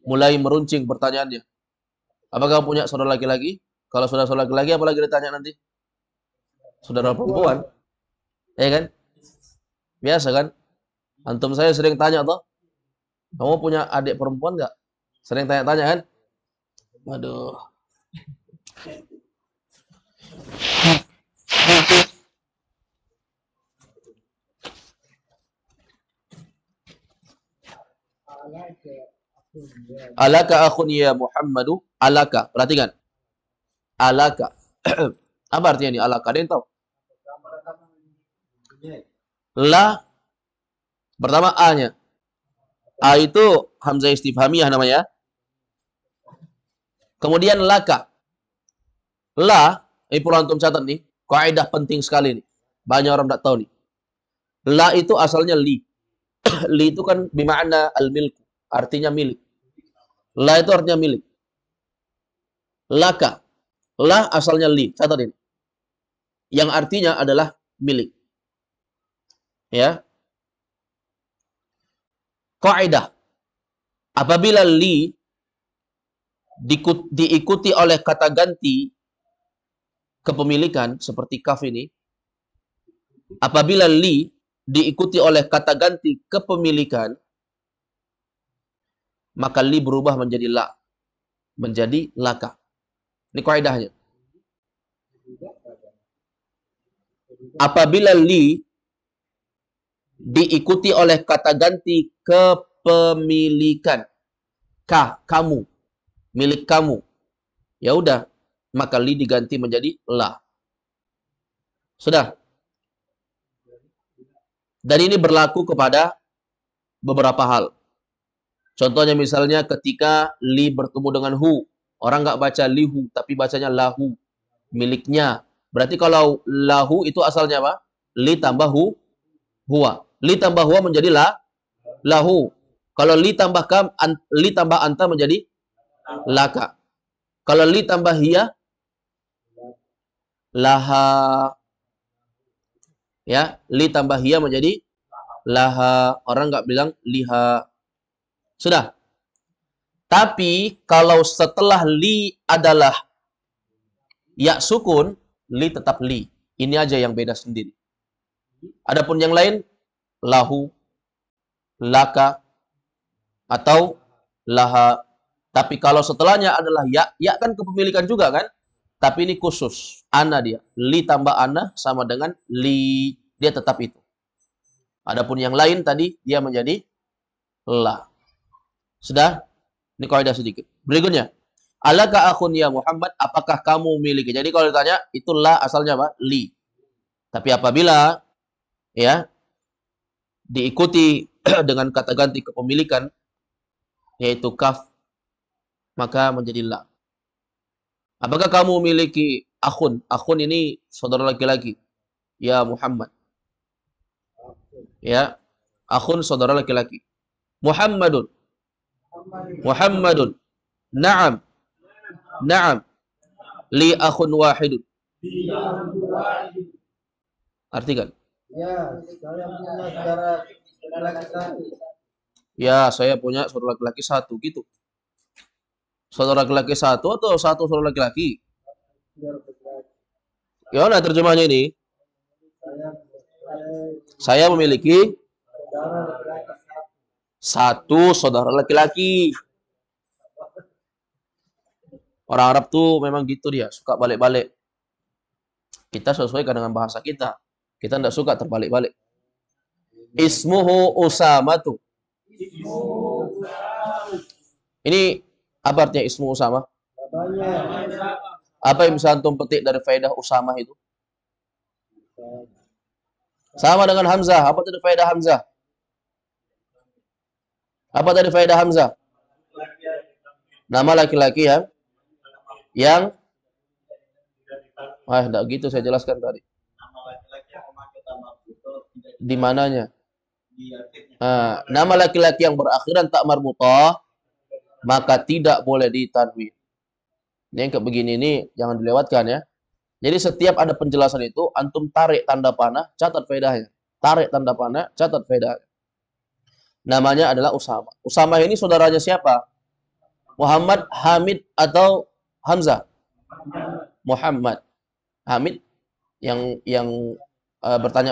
Mulai meruncing pertanyaannya. Apakah kamu punya saudara laki-laki? Kalau saudara laki-laki, apa lagi ditanya nanti? Saudara perempuan. Ya kan? Biasa kan? Antum saya sering tanya toh. Kamu punya adik perempuan nggak? Sering tanya-tanya kan? Waduh. Alaka akhun ya Muhammadu. Alaka. Perhatikan. Alaka. Apa artinya ini alaka? Ada yang tahu? La. Pertama A-nya. A itu hamzah istifhamiyah namanya. Kemudian laka. La, ini perlu antum catat nih. Kaidah penting sekali nih. Banyak orang tidak tahu nih. La itu asalnya li. Li itu kan bimakna al-milku. Artinya milik. La itu artinya milik. Laka. La asalnya li. Catat ini. Yang artinya adalah milik. Ya. Kaidah. Apabila li diikuti oleh kata ganti kepemilikan seperti kaf ini, apabila li diikuti oleh kata ganti kepemilikan, maka li berubah menjadi la, menjadi laka. Ini kaidahnya. Apabila li diikuti oleh kata ganti kepemilikan, kamu, milik kamu, ya udah, maka li diganti menjadi la. Sudah. Dan ini berlaku kepada beberapa hal. Contohnya misalnya ketika li bertemu dengan hu. Orang nggak baca lihu, tapi bacanya lahu. Miliknya. Berarti kalau lahu itu asalnya apa? Li tambah hu, huwa. Li tambah huwa menjadi lahu. Kalau li tambah anta menjadi laka. Kalau li tambah hiya, laha. Ya, li tambah hiya menjadi laha. Orang nggak bilang liha. Sudah. Tapi kalau setelah li adalah ya sukun, li tetap li. Ini aja yang beda sendiri. Adapun yang lain, lahu, laka, atau laha. Tapi kalau setelahnya adalah ya kan kepemilikan juga kan? Tapi ini khusus. Ana dia. Li tambah ana sama dengan li. Dia tetap itu. Adapun yang lain tadi, dia menjadi la. Sudah? Ini kaidah sedikit. Berikutnya. Alaka akhun ya Muhammad, apakah kamu memiliki? Jadi kalau ditanya, itu la asalnya apa? Li. Tapi apabila ya diikuti dengan kata ganti kepemilikan, yaitu kaf, maka menjadi la. Apakah kamu memiliki akhun? Akhun ini saudara laki-laki. Ya Muhammad. Ya, akhun saudara laki-laki. Muhammadun. Muhammadun. Naam. Naam. Li akhun wahidun. Artikan. Ya, saya punya saudara laki-laki satu. Ya, saya punya saudara laki-laki satu gitu. Saudara laki-laki satu atau satu saudara laki-laki? Saudara laki-laki. Gimana terjemahnya ini? Saya Saya memiliki saudara laki-laki satu. satu saudara laki-laki. Orang Arab tuh memang gitu dia, suka balik-balik. Kita sesuaikan dengan bahasa kita. Kita tidak suka terbalik-balik. Ismuhu Usama tuh. Ini apa artinya ismu Usama? Namanya Apa yang bisa antum petik dari faedah Usama itu? Sama dengan Hamzah. Apa tadi faedah Hamzah? Apa tadi faedah Hamzah? Nama laki-laki yang enggak gitu saya jelaskan tadi. Di mananya? Nama laki-laki yang berakhiran tak marbutah maka tidak boleh ditanwin. Ini yang kayak begini ini jangan dilewatkan ya. Jadi setiap ada penjelasan itu antum tarik tanda panah, catat faedahnya. Tarik tanda panah, catat faedahnya. Namanya adalah Usama. Usama ini saudaranya siapa? Muhammad, Hamid atau Hamzah? Muhammad. Hamid yang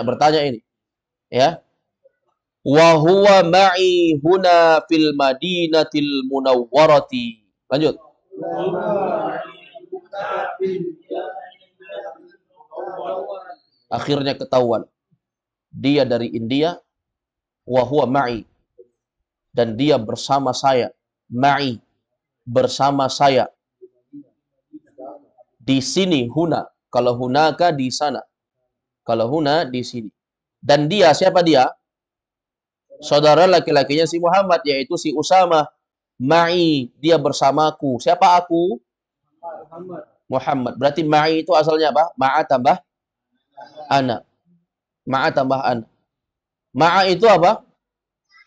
bertanya ini, ya. Wa huwa ma'i huna fil Madinatil Munawwarati. Lanjut. Akhirnya ketahuan dia dari India, wa huwa ma'i, dan dia bersama saya. Ma'i, bersama saya. Di sini huna, kalau hunaka di sana. Kalau huna di sini. Dan dia, siapa dia? Saudara laki-lakinya si Muhammad, yaitu si Usama. Ma'i, dia bersamaku. Siapa aku? Muhammad. Berarti ma'i itu asalnya apa? Ma'a tambah ana. Ma'a tambah ana. Ma'a itu apa?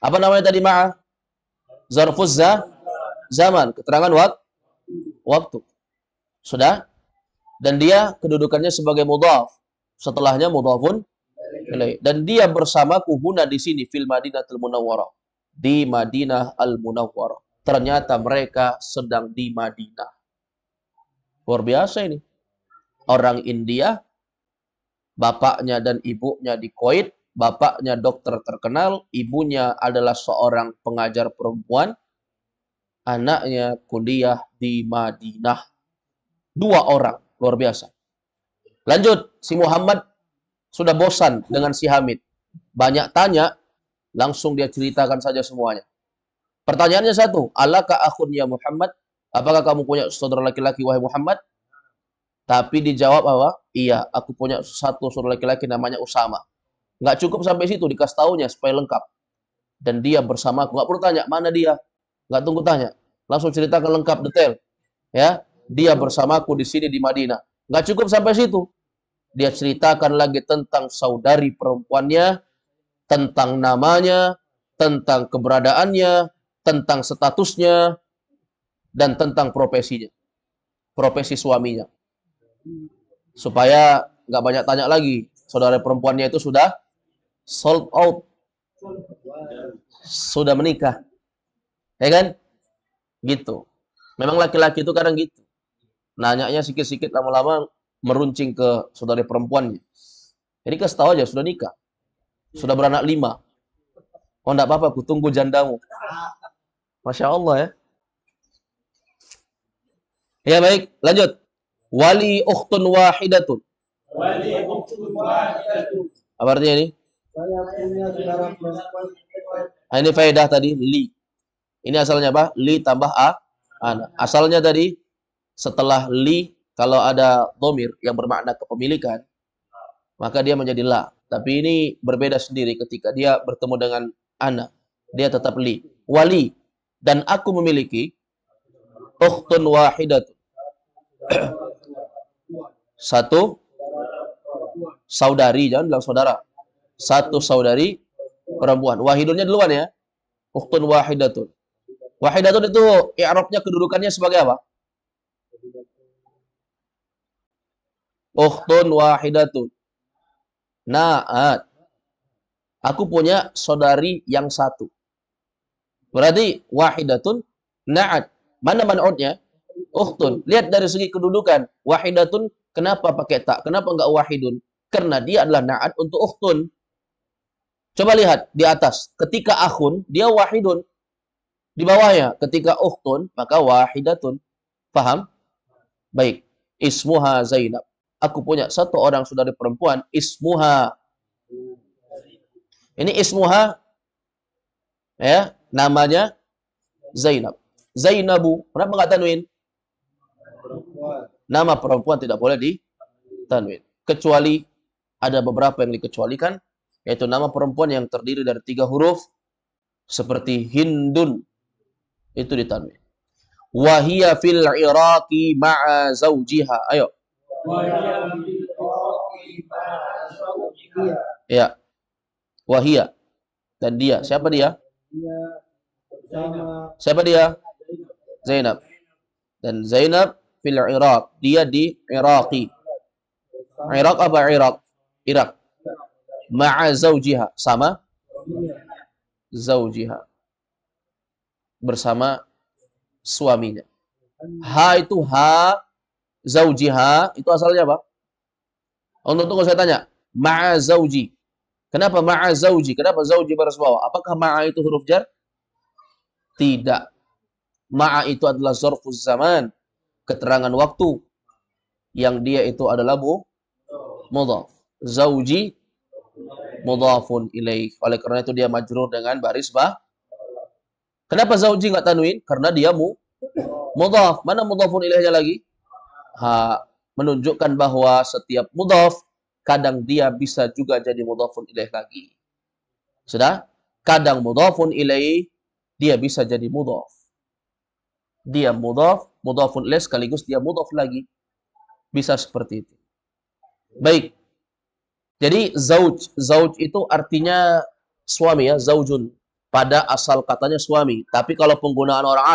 Apa namanya tadi ma'a? Zarfuz zaman. Keterangan waktu. Sudah? Dan dia kedudukannya sebagai mudhaf. Setelahnya mudhafun ilaih. Dan dia bersamaku huna di sini fil Madinatul Munawwarah. Di Madinah Al-Munawwarah. Ternyata mereka sedang di Madinah. Luar biasa ini. Orang India, bapaknya dan ibunya di Kuwait, bapaknya dokter terkenal, ibunya adalah seorang pengajar perempuan, anaknya kuliah di Madinah. 2 orang, luar biasa. Lanjut, si Muhammad sudah bosan dengan si Hamid. Banyak tanya, langsung dia ceritakan saja semuanya. Pertanyaannya satu, alaka akhun ya Muhammad? Apakah kamu punya saudara laki-laki wahai Muhammad? Tapi dijawab apa? Iya, aku punya satu saudara laki-laki namanya Usama. Nggak cukup sampai situ, dikasih taunya supaya lengkap. Dan dia bersama aku. Nggak perlu tanya, mana dia? Nggak tunggu tanya. Langsung ceritakan lengkap, detail. Ya, dia bersamaku di sini di Madinah. Nggak cukup sampai situ. Dia ceritakan lagi tentang saudari perempuannya, tentang namanya, tentang keberadaannya, tentang statusnya, dan tentang profesinya. Profesi suaminya. Supaya nggak banyak tanya lagi. Saudara perempuannya itu sudah sold out. Sudah menikah. Ya kan? Gitu. Memang laki-laki itu kadang gitu. Nanyanya sikit-sikit lama-lama meruncing ke saudari perempuannya. Jadi kasih tahu aja, sudah nikah. Sudah beranak 5. Oh, enggak apa-apa, aku tunggu jandamu. Masya Allah ya. Ya baik, lanjut. Wali ukhtun wahidatun. Apa artinya ini? Saya punya saudara perempuan. Ini faedah tadi, li. Ini asalnya apa? Li tambah ana. Asalnya tadi, setelah li, kalau ada dhamir yang bermakna kepemilikan, maka dia menjadi la. Tapi ini berbeda sendiri ketika dia bertemu dengan ana. Dia tetap li. Wali. Dan aku memiliki ukhtun wahidatun. Satu saudari, jangan bilang saudara. Satu saudari Perempuan. Wahidunnya duluan ya. Ukhtun wahidatun. Wahidatun itu i'rabnya kedudukannya sebagai apa? Ukhtun wahidatun. Na'at. Aku punya saudari yang satu. Berarti wahidatun na'at. Mana man'utnya? Ukhtun. Lihat dari segi kedudukan. Wahidatun kenapa pakai tak? Kenapa enggak wahidun? Karena dia adalah na'at untuk ukhtun. Coba lihat di atas. Ketika akhun, dia wahidun. Di bawahnya, ketika ukhtun, maka wahidatun. Paham? Baik. Ismuha Zainab. Aku punya satu orang saudari perempuan. Ismuha. Ini ismuha. Ya, namanya Zainab. Zainabu. Kenapa nggak tanwin? Nama perempuan tidak boleh ditanwin. Kecuali ada beberapa yang dikecualikan. Yaitu nama perempuan yang terdiri dari 3 huruf. Seperti Hindun. Itu ditanwin. Wahia fil Iraqi ma'a zawjiha. Ayo. Ya. Wahia. Dan dia. Siapa dia? Siapa dia? Zainab. Dan Zainab fil Iraq. Dia di Iraqi. Iraq apa Iraq? Irak. Ma'a zawjiha. Sama zawjiha. Bersama suaminya. Ha itu ha. Zawjiha. Itu asalnya apa? Untuk saya tanya. Ma'a zawji. Kenapa ma'a zawji? Kenapa zawji baris bawah? Apakah ma'a itu huruf jar? Tidak. Ma'a itu adalah zarfuz zaman. Keterangan waktu. Yang dia itu adalah mudhaf. Zawji mudhafun ilaih. Oleh karena itu dia majrur dengan baris bawah. Kenapa zawji nggak tanwin? Karena dia mudhaf. Mana mudhafun ilaihnya lagi? Ha. Menunjukkan bahwa setiap mudhaf kadang dia bisa juga jadi mudhafun ilaih lagi. Sudah? Kadang mudhafun ilaih dia bisa jadi mudhaf. Dia mudhaf, mudhafun ilaih sekaligus dia mudhaf lagi. Bisa seperti itu. Baik. Jadi zauj, zauj itu artinya suami ya, zaujun. Pada asal katanya suami. Tapi kalau penggunaan orang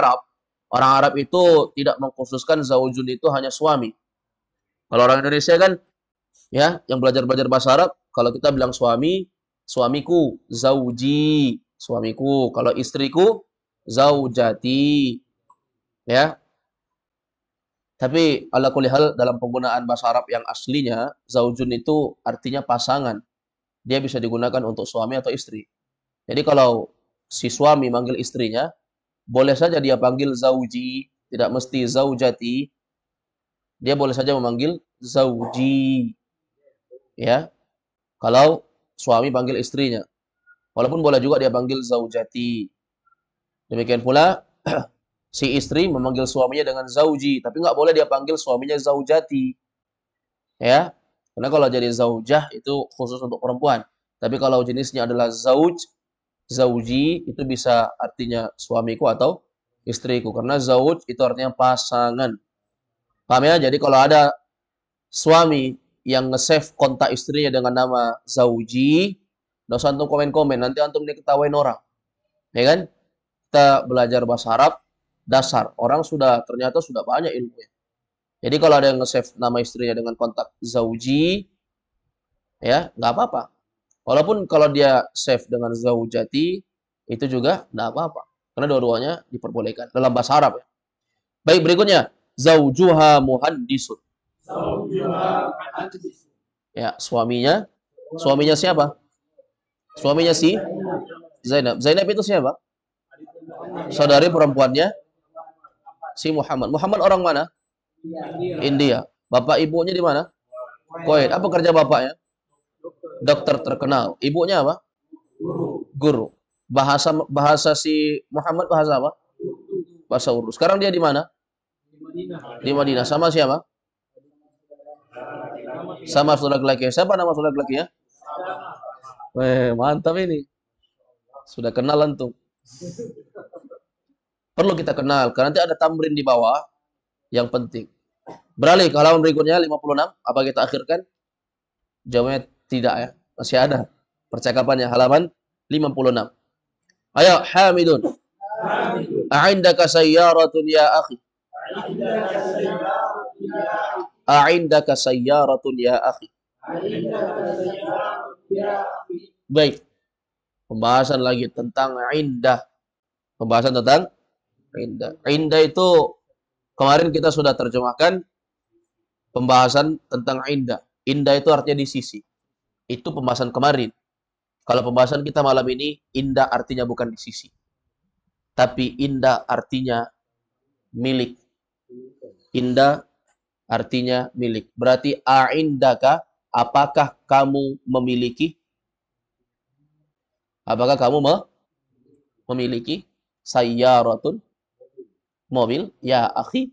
Arab itu tidak mengkhususkan zaujun itu hanya suami. Kalau orang Indonesia kan ya, yang belajar-belajar bahasa Arab, kalau kita bilang suami, suamiku, zauji, suamiku. Kalau istriku, zaujati. Ya. Tapi ala kulli hal dalam penggunaan bahasa Arab yang aslinya, zaujun itu artinya pasangan. Dia bisa digunakan untuk suami atau istri. Jadi kalau si suami manggil istrinya, boleh saja dia panggil zauji, tidak mesti zaujati. Dia boleh saja memanggil zauji. Ya. Kalau suami panggil istrinya. Walaupun boleh juga dia panggil zaujati. Demikian pula si istri memanggil suaminya dengan zauji, tapi nggak boleh dia panggil suaminya zaujati. Ya. Karena kalau jadi zaujah itu khusus untuk perempuan. Tapi kalau jenisnya adalah zauj, zauji itu bisa artinya suamiku atau istriku. Karena zauj itu artinya pasangan. Paham ya? Jadi kalau ada suami yang nge-save kontak istrinya dengan nama zauji, nggak usah antum komen-komen, nanti antum diketawain orang. Ya kan? Kita belajar bahasa Arab dasar. Orang ternyata sudah banyak ilmunya. Jadi kalau ada yang nge-save nama istrinya dengan kontak zauji, ya nggak apa-apa. Walaupun kalau dia save dengan zaujati, itu juga nggak apa-apa. Karena dua-duanya diperbolehkan dalam bahasa Arab. Ya. Baik, berikutnya. Zaujuha muhandisun. Ya, suaminya. Suaminya siapa? Suaminya si Zainab. Zainab itu siapa? Saudari perempuannya si Muhammad. Muhammad orang mana? India. Bapak ibunya di mana? Kuwait. Apa kerja bapaknya? Dokter terkenal. Ibunya apa? Guru. Bahasa si Muhammad bahasa apa? Bahasa Urdu. Sekarang dia di mana? Di Madinah. Sama siapa? Sama saudara laki-laki. Siapa nama saudara laki-lakinya? Mantap ini. Sudah kenal antum. Perlu kita kenal. Karena nanti ada tamrin di bawah. Yang penting. Beralih ke halaman berikutnya 56. Apa kita akhirkan? Jawabnya tidak ya. Masih ada percakapannya. Halaman 56. Ayo, Hamidun. A'indaka sayyaratun ya akhi. A'indaka sayyaratun ya akhi. Baik. Pembahasan lagi tentang indah. Pembahasan tentang indah. Indah itu kemarin kita sudah terjemahkan pembahasan tentang indah. Indah itu artinya di sisi. Itu pembahasan kemarin. Kalau pembahasan kita malam ini, indah artinya bukan di sisi. Tapi indah artinya milik. Indah artinya milik. Berarti a'indaka, apakah kamu memiliki? Apakah kamu memiliki sayyaratun, mobil? Ya akhi,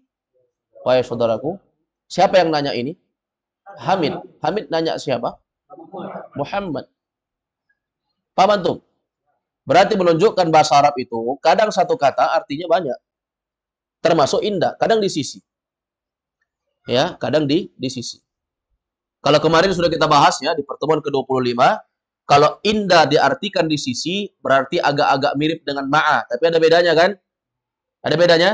wahai saudaraku. Siapa yang nanya ini? Hamid. Hamid nanya siapa? Muhammad. Paham antum? Berarti menunjukkan bahasa Arab itu kadang satu kata artinya banyak. Termasuk indah, kadang di sisi. Ya, kadang di sisi. Kalau kemarin sudah kita bahas ya di pertemuan ke-25, kalau indah diartikan di sisi berarti agak-agak mirip dengan ma'a, tapi ada bedanya kan? Ada bedanya?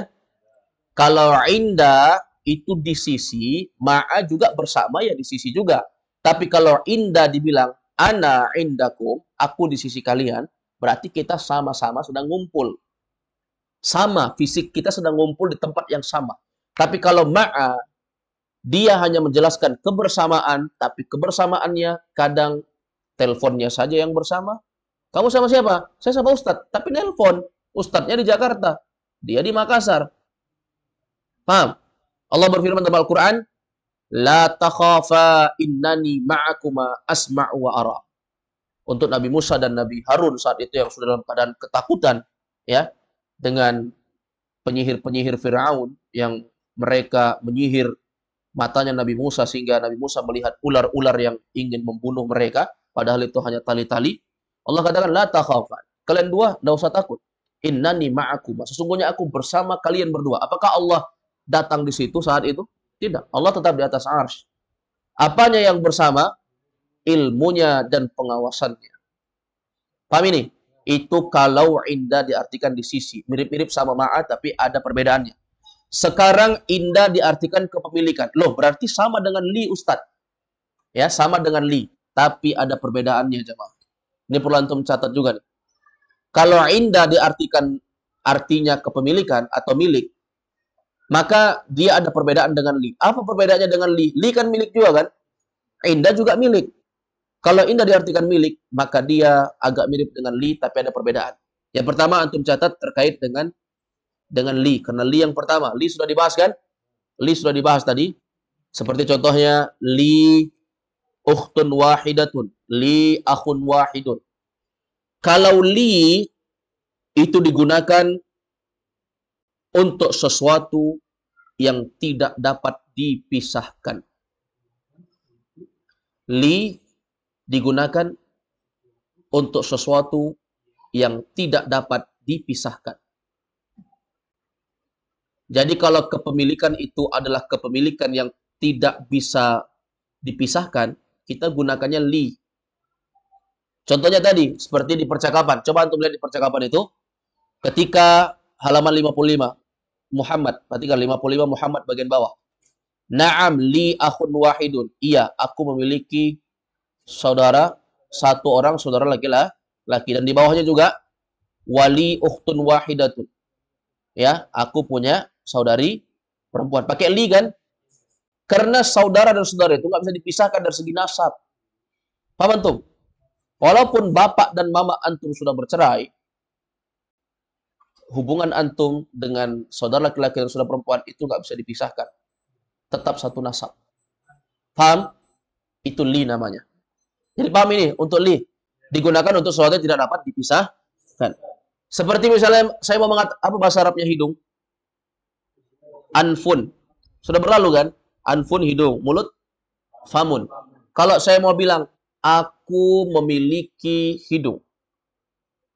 Kalau indah itu di sisi, ma'a juga bersama ya di sisi juga. Tapi kalau indah dibilang ana indakum, aku di sisi kalian, berarti kita sama-sama sedang ngumpul. Sama, fisik kita sedang ngumpul di tempat yang sama. Tapi kalau ma'a, dia hanya menjelaskan kebersamaan, tapi kebersamaannya kadang teleponnya saja yang bersama. Kamu sama siapa? Saya sama Ustadz, tapi nelpon. Ustadznya di Jakarta, dia di Makassar. Paham? Allah berfirman dalam Al-Quran, La takhafa innani ma'akuma asma'u wa ara. Untuk Nabi Musa dan Nabi Harun saat itu yang sudah dalam keadaan ketakutan, ya, dengan penyihir-penyihir Firaun yang mereka menyihir matanya Nabi Musa sehingga Nabi Musa melihat ular-ular yang ingin membunuh mereka, padahal itu hanya tali-tali. Allah katakan, La takhafa. Kalian dua, tidak usah takut. Innani ma'akum. Sesungguhnya aku bersama kalian berdua. Apakah Allah datang di situ saat itu? Tidak. Allah tetap di atas arsy. Apanya yang bersama? Ilmunya dan pengawasannya. Paham ini? Itu kalau indah diartikan di sisi. Mirip-mirip sama ma'a, tapi ada perbedaannya. Sekarang indah diartikan kepemilikan. Loh, berarti sama dengan li, Ustadz. Ya, sama dengan li. Tapi ada perbedaannya, jemaah. Ini perlu antum catat juga nih. Kalau indah diartikan artinya kepemilikan atau milik, maka dia ada perbedaan dengan li. Apa perbedaannya dengan li? Li kan milik juga kan? Indah juga milik. Kalau indah diartikan milik, maka dia agak mirip dengan li, tapi ada perbedaan. Yang pertama, antum catat terkait dengan li. Karena li yang pertama, li sudah dibahas kan? Li sudah dibahas tadi. Seperti contohnya, li ukhtun wahidatun, li akhun wahidun. Kalau li itu digunakan untuk sesuatu yang tidak dapat dipisahkan. Li digunakan untuk sesuatu yang tidak dapat dipisahkan. Jadi kalau kepemilikan itu adalah kepemilikan yang tidak bisa dipisahkan, kita gunakannya li. Contohnya tadi, seperti di percakapan. Coba antum lihat di percakapan itu. Ketika halaman 55, Muhammad. Perhatikan 55 Muhammad bagian bawah. Naam li akhun wahidun. Iya, aku memiliki saudara, satu orang saudara laki-laki. Dan di bawahnya juga, wali ukhtun wahidatun. Ya, aku punya saudari perempuan. Pakai li kan? Karena saudara dan saudara itu nggak bisa dipisahkan dari segi nasab. Paham antum? Walaupun bapak dan mama antum sudah bercerai, hubungan antum dengan saudara laki-laki dan saudara perempuan itu nggak bisa dipisahkan. Tetap satu nasab. Paham? Itu li namanya. Jadi paham ini, untuk li. Digunakan untuk sesuatu yang tidak dapat dipisahkan. Seperti misalnya, saya mau mengatakan, apa bahasa Arabnya hidung? Anfun. Sudah berlalu kan? Anfun hidung. Mulut, famun. Kalau saya mau bilang, aku memiliki hidung.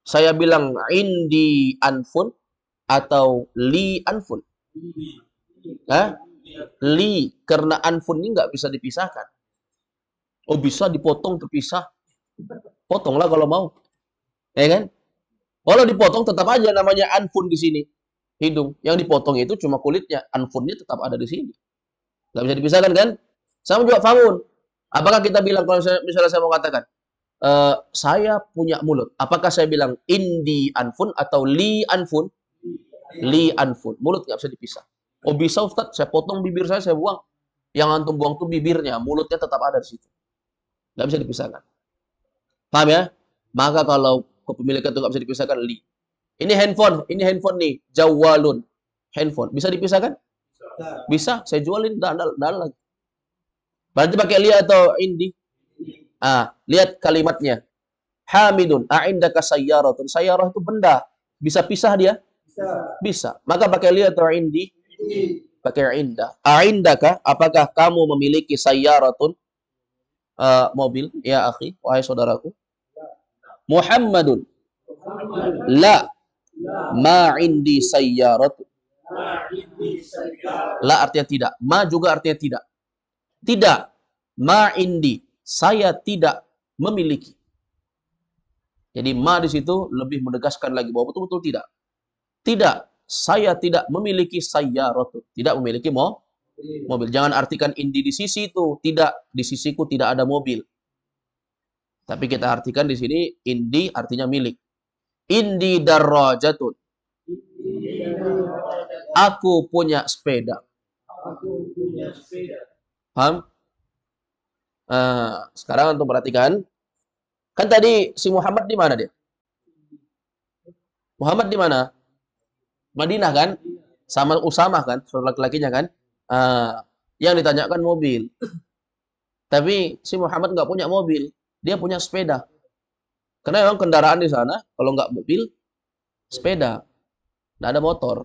Saya bilang indi anfun atau li anfun. Hah? Li, karena anfun ini nggak bisa dipisahkan. Oh bisa dipotong terpisah. Potonglah kalau mau. Ya kan? Walau dipotong tetap aja namanya anfun di sini. Hidung. Yang dipotong itu cuma kulitnya. Anfunnya tetap ada di sini. Nggak bisa dipisahkan kan? Sama juga famun. Apakah kita bilang kalau misalnya saya mau katakan, saya punya mulut. Apakah saya bilang indi anfun atau li anfun? Li anfun. Mulut nggak bisa dipisah. Oh bisa Ustaz, saya potong bibir saya buang. Yang antum buang tuh bibirnya, mulutnya tetap ada di situ. Nggak bisa dipisahkan. Paham ya? Maka kalau kepemilikan itu nggak bisa dipisahkan, li. Ini handphone nih, jawalun. Handphone. Bisa dipisahkan? Bisa, saya jualin, dan lagi. Berarti pakai li atau indi? Lihat kalimatnya. Hamidun, a'indaka sayyaratun. Sayyarah itu benda. Bisa pisah dia? Bisa. Maka pakai li atau indi? Pakai indah. A'indaka, apakah kamu memiliki sayyaratun? Mobil? Ya akhi, wahai saudaraku. Muhammadun. La. Ma indi sayyaratun. La artinya tidak. Ma juga artinya tidak. Tidak. Ma indi. Saya tidak memiliki. Jadi ma di situ lebih menegaskan lagi bahwa betul-betul tidak. Tidak. Saya tidak memiliki sayyaratun. Tidak memiliki mobil. Jangan artikan indi di sisi itu. Tidak. Di sisiku tidak ada mobil. Tapi kita artikan di sini indi artinya milik. Indi darrajatun. Aku punya sepeda. Paham? Sekarang untuk perhatikan. Kan tadi si Muhammad di mana dia? Muhammad di mana? Madinah kan? Sama Usamah kan? Saudara laki-lakinya kan? Yang ditanyakan mobil. Tapi si Muhammad nggak punya mobil. Dia punya sepeda. Karena memang kendaraan di sana, kalau nggak mobil, sepeda. Nggak ada motor.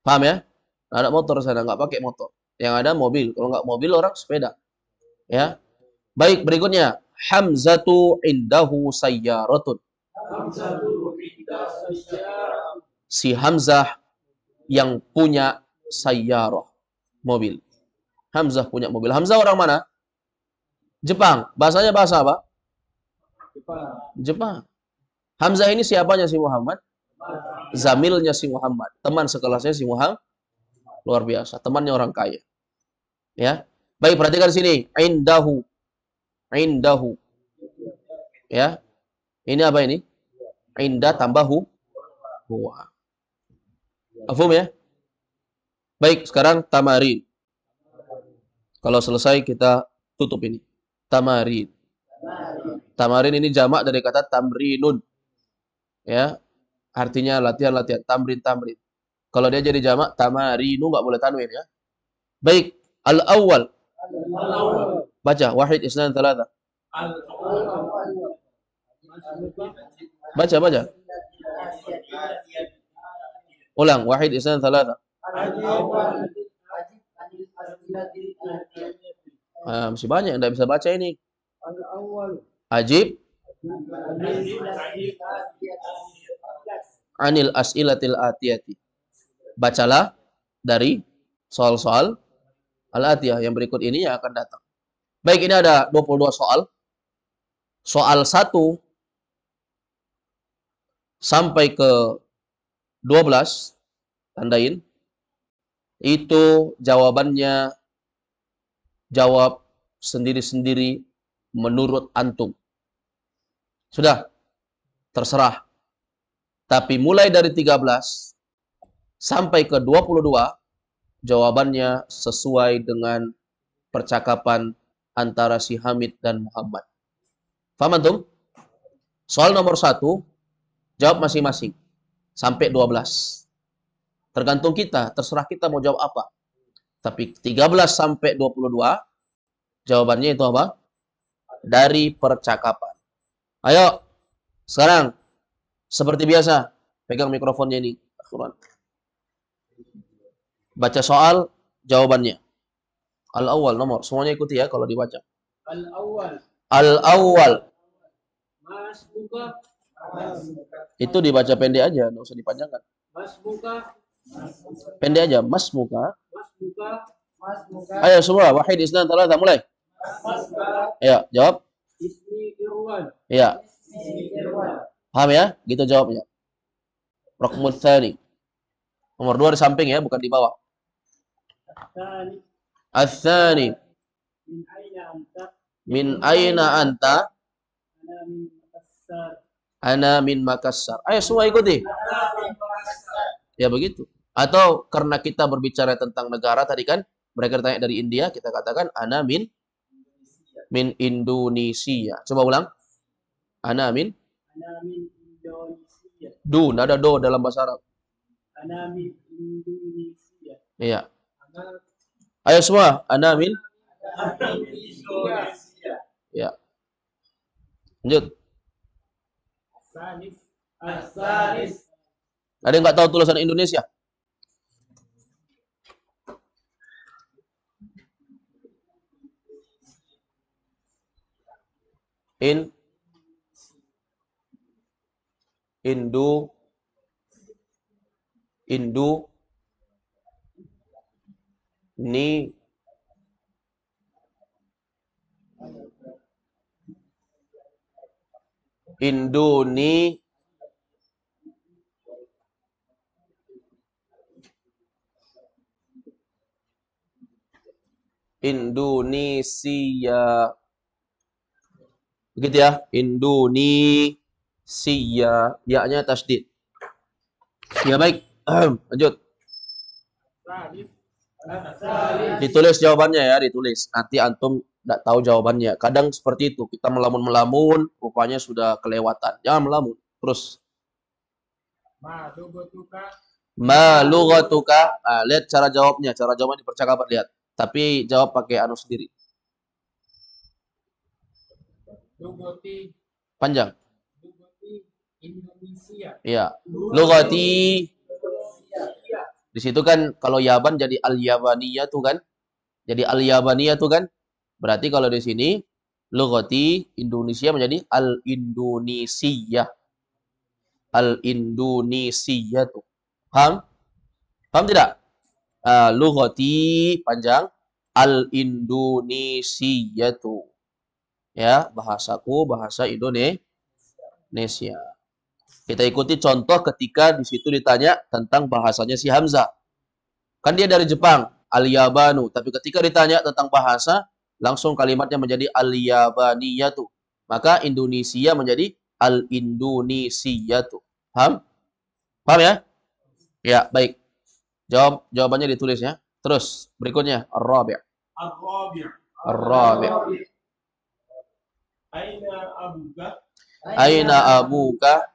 Paham ya? Nggak ada motor di sana, nggak pakai motor. Yang ada mobil. Kalau nggak mobil, orang sepeda. Ya. Baik, berikutnya. Hamzatu indahu sayyaratun. Si Hamzah yang punya sayyarah. Mobil. Hamzah punya mobil. Hamzah orang mana? Jepang. Bahasanya bahasa apa? Jepang. Hamzah ini siapanya si Muhammad? Zamilnya si Muhammad. Teman sekelasnya si Muhammad. Luar biasa. Temannya orang kaya. Ya. Baik, perhatikan sini. Indahu. Indahu. Ya. Ini apa ini? Indah tambah huwa. Afhum ya? Baik, sekarang tamarin. Kalau selesai kita tutup ini. Tamarin. Tamarin ini jamak dari kata tamrinun. Ya. Artinya latihan-latihan. Tamrin. Kalau dia jadi jamak, tamarinu nggak boleh tanwin ya. Baik, al-awwal. Baca, wahid isnan thalatha. Baca. Ulang, wahid isnan thalatha. Masih banyak yang tidak bisa baca ini. Ajib anil as'ilatil atiyati. Bacalah dari soal-soal al-atiyah yang berikut ini yang akan datang. Baik, ini ada 22 soal. Soal 1 sampai ke 12, tandain. Itu jawabannya jawab sendiri-sendiri menurut antum. Sudah, terserah. Tapi mulai dari 13 sampai ke 22, jawabannya sesuai dengan percakapan antara si Hamid dan Muhammad. Faham antum? Soal nomor 1, jawab masing-masing. Sampai 12. Tergantung kita, terserah kita mau jawab apa. Tapi 13 sampai 22, jawabannya itu apa? Dari percakapan. Ayo, sekarang seperti biasa, pegang mikrofonnya ini. Baca soal, jawabannya. Al-awwal nomor, semuanya ikuti ya kalau dibaca. Al-awwal. Masbuka. Itu dibaca pendek aja, nggak usah dipanjangkan. Masbuka. Pendek aja, masmuka. Masbuka. Ayo semua, wahid isnan thalatha, mulai. Masbuka. Ya, jawab. Ismi Irwan. Ya. Ismi Irwan. Paham ya? Gitu jawabnya. Raqmul tsani. Nomor 2 di samping ya, bukan di bawah. الثاني Ats-tsani. من أين أنت؟ Min aina anta? أنا من مكسر. Ana min Makassar. Ayo semua ikuti. أنا من مكسر. Ya begitu. Atau karena kita berbicara tentang negara tadi kan, mereka tanya dari India, kita katakan ana min Indonesia. Coba ulang. Ana min أنا من إندونيسيا. nggak ada do dalam bahasa Arab. أنا من إندونيسيا. Iya. أنا Ayo semua, ana min. من إندونيسيا. Ya. Lanjut. الثالث الثالث Ada yang nggak tahu tulisan Indonesia? In Indo Indo ni Indoni Indonesia. Begitu ya. Indonesia. Ya-nya tasdid. Ya baik. Lanjut. الثالث الثالث Ditulis jawabannya ya, ditulis. Nanti antum tidak tahu jawabannya. Kadang seperti itu. Kita melamun-melamun, rupanya sudah kelewatan. Jangan melamun. Terus. ما لغتك Ma lughatuka. Ah, lihat cara jawabnya. Cara jawabnya di percakapan, lihat. Tapi jawab pakai anu sendiri. لغتي Panjang. لغتي إندونيسيا. Iya. Lughati. Di situ kan kalau Yaban jadi al-Yabaniyah tuh kan. Jadi al-Yabaniyah tuh kan. Berarti kalau di sini lughati Indonesia menjadi al-Indonesiyah. Al-Indonesiyah tuh. Paham? Paham tidak? Lughati panjang al-Indonesiyah tuh. Ya, bahasaku bahasa Indonesia. Kita ikuti contoh ketika di situ ditanya tentang bahasanya si Hamzah. Kan dia dari Jepang, al-Yabanu. Tapi ketika ditanya tentang bahasa, langsung kalimatnya menjadi al-Yabaniyatu. Maka Indonesia menjadi al-Indonesiyatu. Paham? Paham ya? Ya, baik. Jawabannya ditulis ya. Terus, berikutnya. Ar-Rabi'. الرابع Ar-Rabi'. أين أبوك؟ Aina abuka?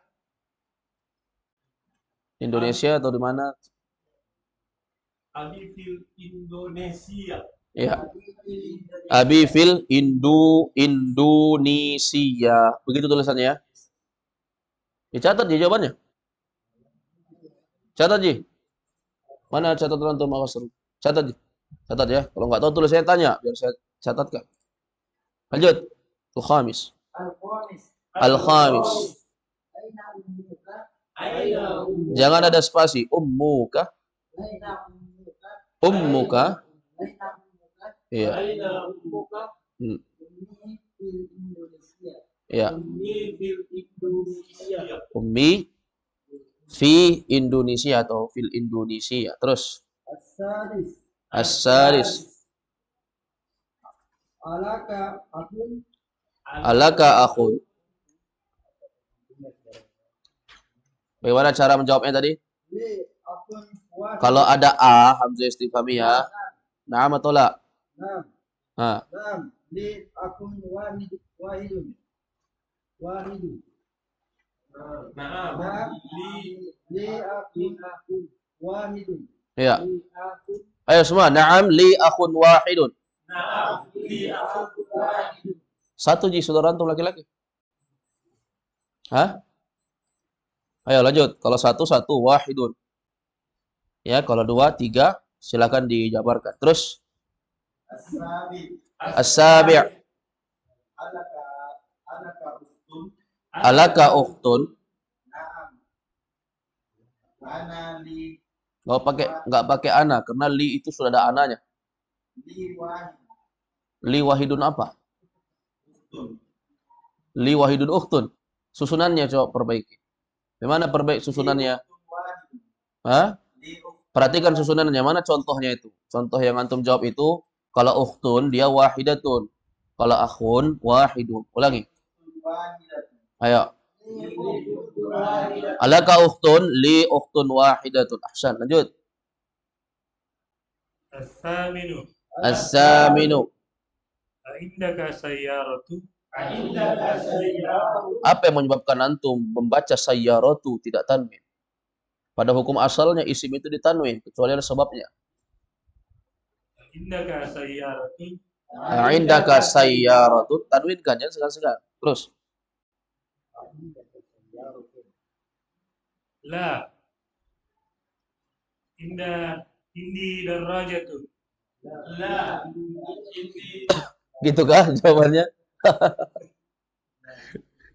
Indonesia atau di mana? أبي في إندونيسيا. Ya. Abi fil Indonesia. Begitu tulisannya ya. Dicatat ya jawabannya. Catat Ji. Mana catatan antum Makasur? Catat Ji. Catat ya. Kalau nggak tahu tulis saya tanya biar saya catatkan. Lanjut. Al-Khamis. الخامس Al-Khamis. أين أمك؟ أين أمك؟ Jangan ada spasi. Ummuka. أين أمك؟ Ummuka. أين أمك؟ Iya. أين أمك؟ Hmm. أمي في إندونيسيا. Iya. أمي في إندونيسيا. Ummi fi Indonesia atau fil Indonesia. Terus. السادس As-salis. ألك أخ؟ Alaka akhun. Bagaimana cara menjawabnya tadi? لي أخ واحد. Kalau ada A, Hamzah istifhamiyah. Na'am atau la? نعم Ha. نعم لي أخ واحد واحد واحد. نعم لي أخ واحد. Ya. لي أخ Ayo semua. Na'am li akhun wahidun. نعم لي أخ واحد. Satu Ji, saudara antum laki-laki. Hah? Ayo lanjut. Kalau satu, satu. Wahidun. Ya, kalau dua, tiga. Silakan dijabarkan. Terus. السابع As-sabi'. ألك أخت؟ Alaka ukhtun. نعم أنا لي Nggak pakai ana. Karena li itu sudah ada ananya. لي واحد Li wahidun apa? أخت. Li wahidun ukhtun. Susunannya coba perbaiki. Gimana perbaiki susunannya? Hah? Perhatikan susunannya. Mana contohnya itu? Contoh yang antum jawab itu, kalau ukhtun dia wahidatun. Kalau akhun wahidun. Ulangi. Ayo. Alaka ukhtun li ukhtun wahidatun. Ahsan. Lanjut. As-saminu. As-saminu. Indaka sayyaratu. Apa yang menyebabkan antum membaca sayyaratu tidak tanwin? Pada hukum asalnya isim itu ditanwin kecuali ada sebabnya. Indaka sayyaratu. Indaka sayyaratu tanwinkan ya segan-segan. Terus. La. Indi darajatu. La. Gitu kah jawabannya?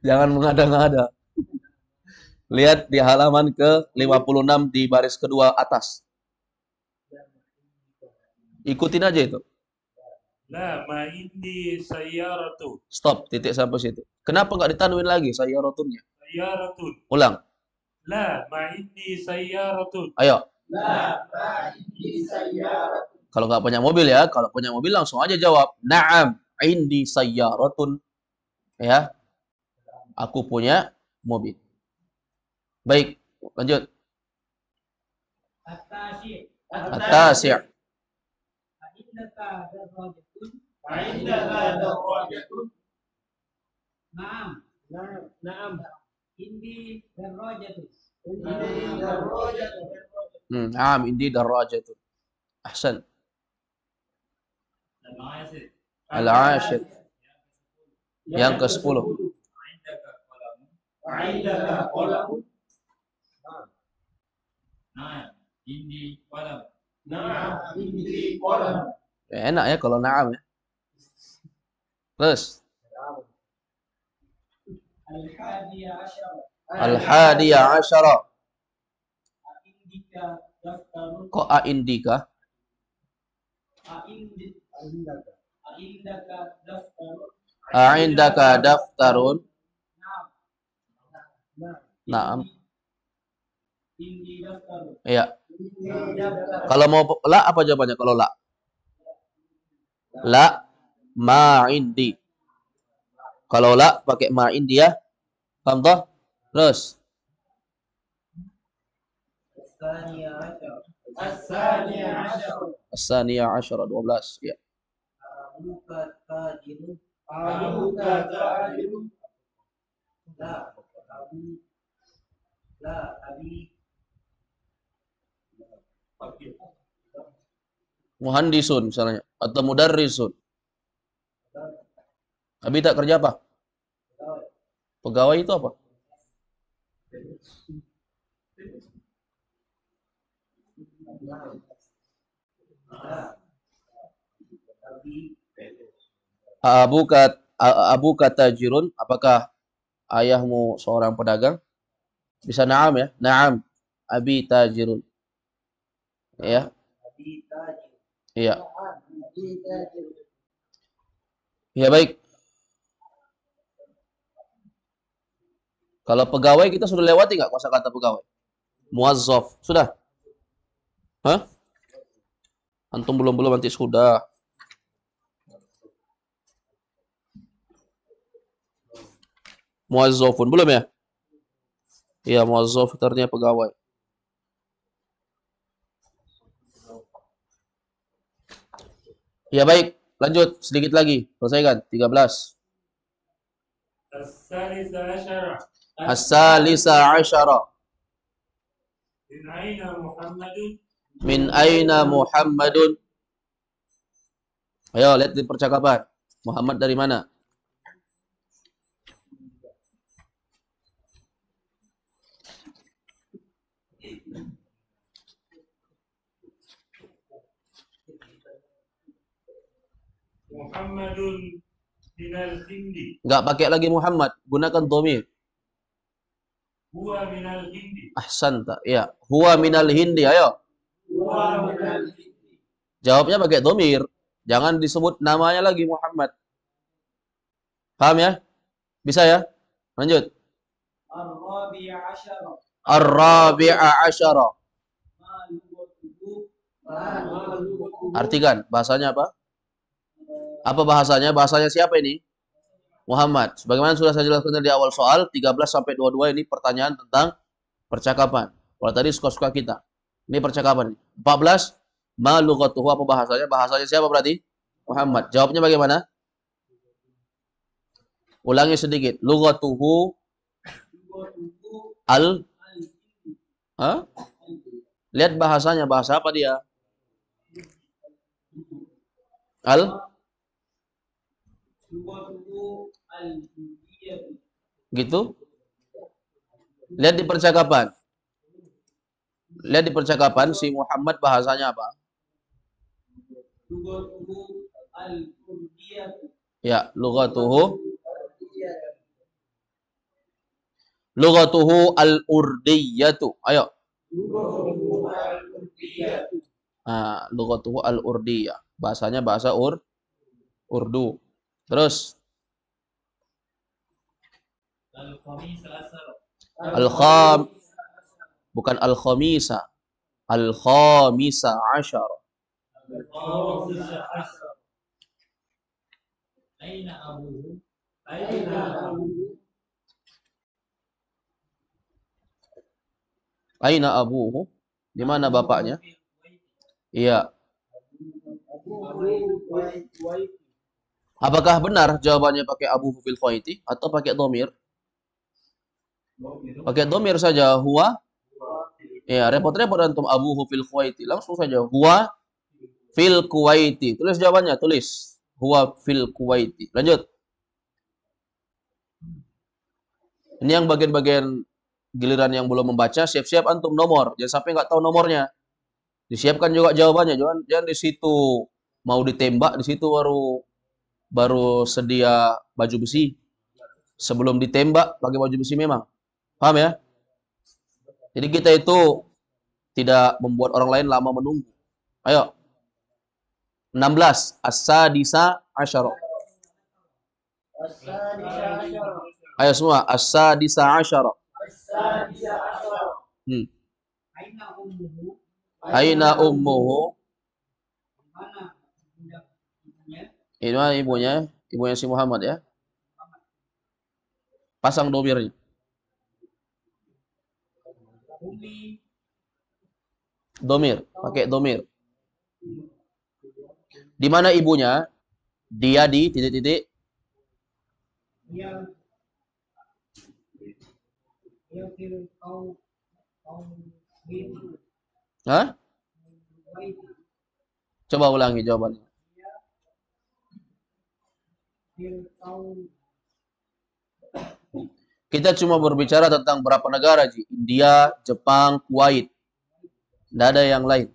Jangan mengada-ngada. Lihat di halaman ke-56 di baris kedua atas. Ikutin aja itu. La ma indi sayyaratu. Stop, titik sampai situ. Kenapa nggak ditanwin lagi sayyaratunnya? Sayyaratun. Ulang. La ma indi sayyaratun. Ayo. La ma indi sayyaratun. Kalau nggak punya mobil ya, kalau punya mobil langsung aja jawab. Na'am, indi sayyaratun. Ya. Aku punya mobil. Baik, lanjut. At-tasi'. Naam. Indi darajatun. Naam, indi darajatun. Ahsan. Al-ashir. Yang ke-10. Ya, enak ya kalau na'am ya. Terus. Al-hadiya asyara. Kok a'indika? A'indaka daftarun. Naam. Iya. Kalau mau la apa jawabannya kalau la? La ma indi. Kalau la pakai ma indi ya. Paham toh? Terus. As-saniyah asyara 12 ya. Muhandisun misalnya atau mudarrisun. Abi tak kerja apa? Pegawai itu apa? Abuka tajirun, apakah ayahmu seorang pedagang? Bisa na'am ya? Na'am. Abi tajirun. Ya. Iya. Ya baik. Kalau pegawai kita sudah lewati nggak kosakata pegawai? Muazzaf. Sudah? Hah? Antum belum nanti sudah. Muazzafun belum ya? Iya, muazzaf artinya pegawai. Ya baik, lanjut sedikit lagi. Selesaikan 13. As-salisa asyara. Min aina Muhammadun? Min aina Muhammadun? Ayo lihat di percakapan. Muhammad dari mana? Muhammadun minal hindi. Enggak pakai lagi Muhammad, gunakan dhamir. Huwa minal hindi. Ahsanta. Ya, huwa minal hindi. Ayo. Huwa minal hindi. Jawabnya pakai dhamir. Jangan disebut namanya lagi Muhammad. Paham ya? Bisa ya? Lanjut. الرابع عشر Ar-rabi'a asyara. ما لغته Artikan, bahasanya apa? Apa bahasanya? Bahasanya siapa ini? Muhammad. Sebagaimana sudah saya jelaskan di awal soal, 13 sampai 22 ini pertanyaan tentang percakapan. Kalau tadi suka-suka kita. Ini percakapan. 14, ma lughatuhu, apa bahasanya? Bahasanya siapa berarti? Muhammad. Jawabnya bagaimana? Ulangi sedikit. Lughatuhu al ha? Lihat bahasanya, bahasa apa dia? Al لغته الهندية gitu. Lihat di percakapan. Lihat di percakapan si Muhammad bahasanya apa? لغته الكردية Ya, lughatuhu al-urdiyatu. Ayo. لغته الكردية Lughatuhu al-urdiyah. Bahasanya bahasa Urdu. Terus الخميس عشر al-kham bukan al-khamisa. Al-khamisa asyara. الخامس عشر أين أبوه؟ أين أبوه؟ Aina abuhu? Di mana bapaknya? Iya. Apakah benar jawabannya pakai abu fil khaiti atau pakai domir? Pakai domir saja. Huwa. Ya, repot-repot antum abuhu fil khaiti. Langsung saja. Huwa fil kuwaiti. Tulis jawabannya, tulis. Huwa fil kuwaiti. Lanjut. Ini yang bagian-bagian giliran yang belum membaca, siap-siap antum nomor. Jangan sampai nggak tahu nomornya. Disiapkan juga jawabannya. Jangan di situ mau ditembak, di situ baru sedia baju besi. Sebelum ditembak pakai baju besi memang. Paham ya? Jadi kita itu tidak membuat orang lain lama menunggu. Ayo. 16. As-sadisa asyara. Ayo semua. As-sadisa asyara. أين أمه؟ Aina ummuhu. Mana ibunya? Ini mana ibunya? Ibunya si Muhammad ya. Pasang domirnya. Umi Domir. Pakai domir. Di mana ibunya? Dia di titik-titik. dia dia fil kaum itu Hah? Coba ulangi jawabannya. fil kaum Kita cuma berbicara tentang berapa negara, Ji. India, Jepang, Kuwait. Tidak ada yang lain.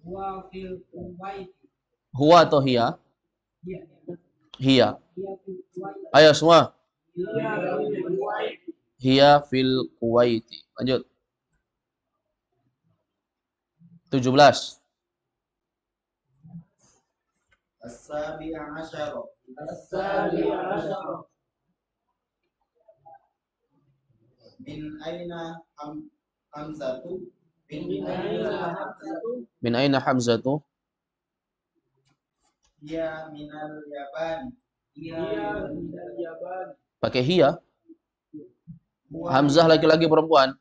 huwa fil kuwait Huwa atau hiya? dia Hiya. dia fil kuwait Ayo semua. dia fil kuwait Hiya fil Kuwaiti. Lanjut. 17. السابع عشر السابع عشر من أين حمزة من أين حمزة Min aina Hamzatu? هي من اليابان dia min al-yaban Pakai hiya. هو Hamzah laki-laki perempuan?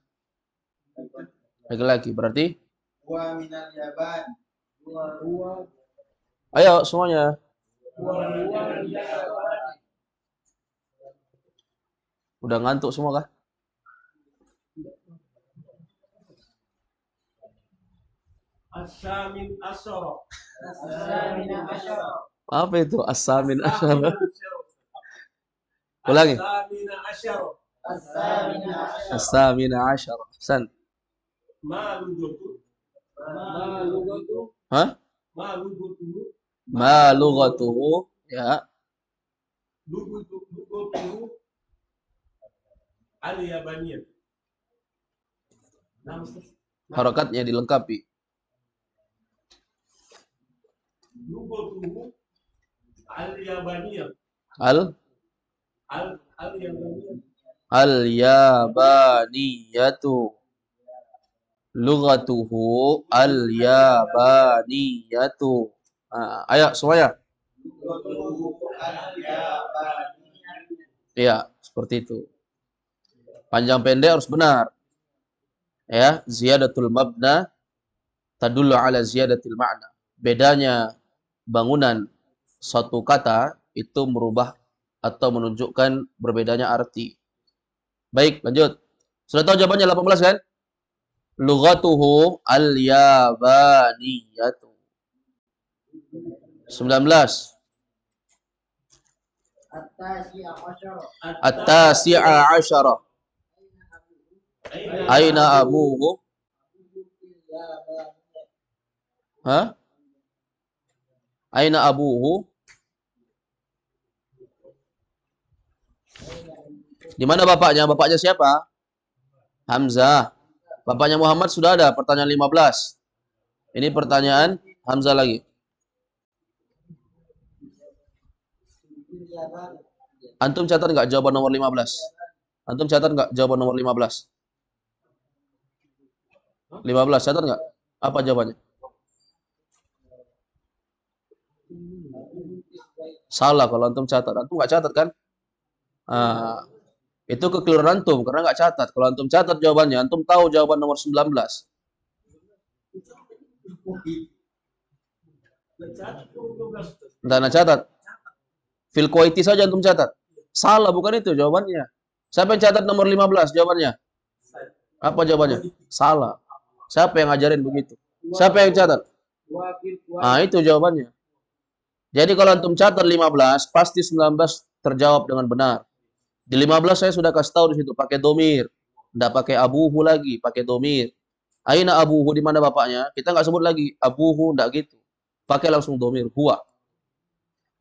Laki-laki. Berarti? هو من اليابان huwa Ayo semuanya. min al-yaban Udah ngantuk semua kah? As-samin asyara. الثامن عشر Apa itu? As-samin asyara. Ulangi. As-samin asyara. الثامن عشر As-samin asyara. Ahsan. Ma lugatu. ما لغته Hah? Ma lugatu. Ma lughatuhu. Ya. Lugatu al-yabaniyah. Nah, Ustaz. Harakatnya dilengkapi. Lugatu al-yabaniyah. Al. Al-yabaniyah. Al-yabaniyatu. Lughatuhu al-yabaniyatu. Ayo semuanya. Iya, seperti itu. Panjang pendek harus benar. Ya, ziyadatul mabna tadullu ala ziyadatil ma'na. Bedanya bangunan suatu kata itu merubah atau menunjukkan berbedanya arti. Baik, lanjut. Sudah tahu jawabannya 18 kan? Lughatuhu al-yabaniyatu. 19. At-tasi'a asyara. Aina abuhu? Hah? Aina abuhu? Di mana bapaknya? Bapaknya siapa? Hamzah. Bapaknya Muhammad sudah ada, pertanyaan 15. Ini pertanyaan Hamzah lagi. Antum catat nggak jawaban nomor 15? Antum catat nggak jawaban nomor 15? 15 catat nggak? Apa jawabannya? Salah kalau antum catat. Antum nggak catat kan? Itu kekeliruan antum karena nggak catat. Kalau antum catat jawabannya, antum tahu jawaban nomor 19. Entah catat. Fil Kuwaiti saja antum catat. Salah, bukan itu jawabannya. Siapa yang catat nomor 15 jawabannya? Apa jawabannya? Salah. Siapa yang ngajarin begitu? Siapa yang catat? Itu jawabannya. Jadi kalau antum catat 15, pasti 19 terjawab dengan benar. Di 15 saya sudah kasih tahu di situ pakai domir. Tidak pakai abuhu lagi, pakai domir. Aina abuhu, di mana bapaknya? Kita nggak sebut lagi abuhu, enggak gitu. Pakai langsung domir, huwa.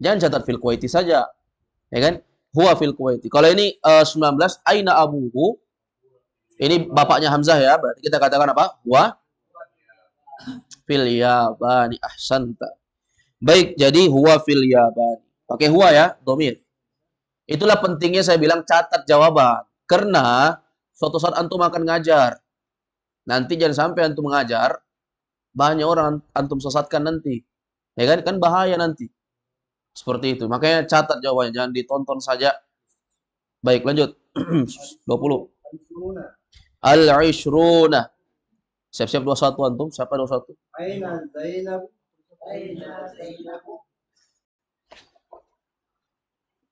Jangan catat fil Kuwaiti saja. Ya kan? Huwa fil Kuwaiti. Kalau ini 19, aina abuhu. Ini bapaknya Hamzah ya, berarti kita katakan apa? Huwa fil yabani, ahsanta. Baik, jadi huwa fil yabani. Pakai huwa ya, domir. Itulah pentingnya saya bilang catat jawaban. Karena suatu saat antum akan ngajar. Nanti jangan sampai antum mengajar, banyak orang antum sesatkan nanti. Ya kan? Kan bahaya nanti. Seperti itu. Makanya catat jawabannya, jangan ditonton saja. Baik, lanjut. 20. Al-ishruna. Siap-siap 21 antum. Siapa 21? Aina Zainab.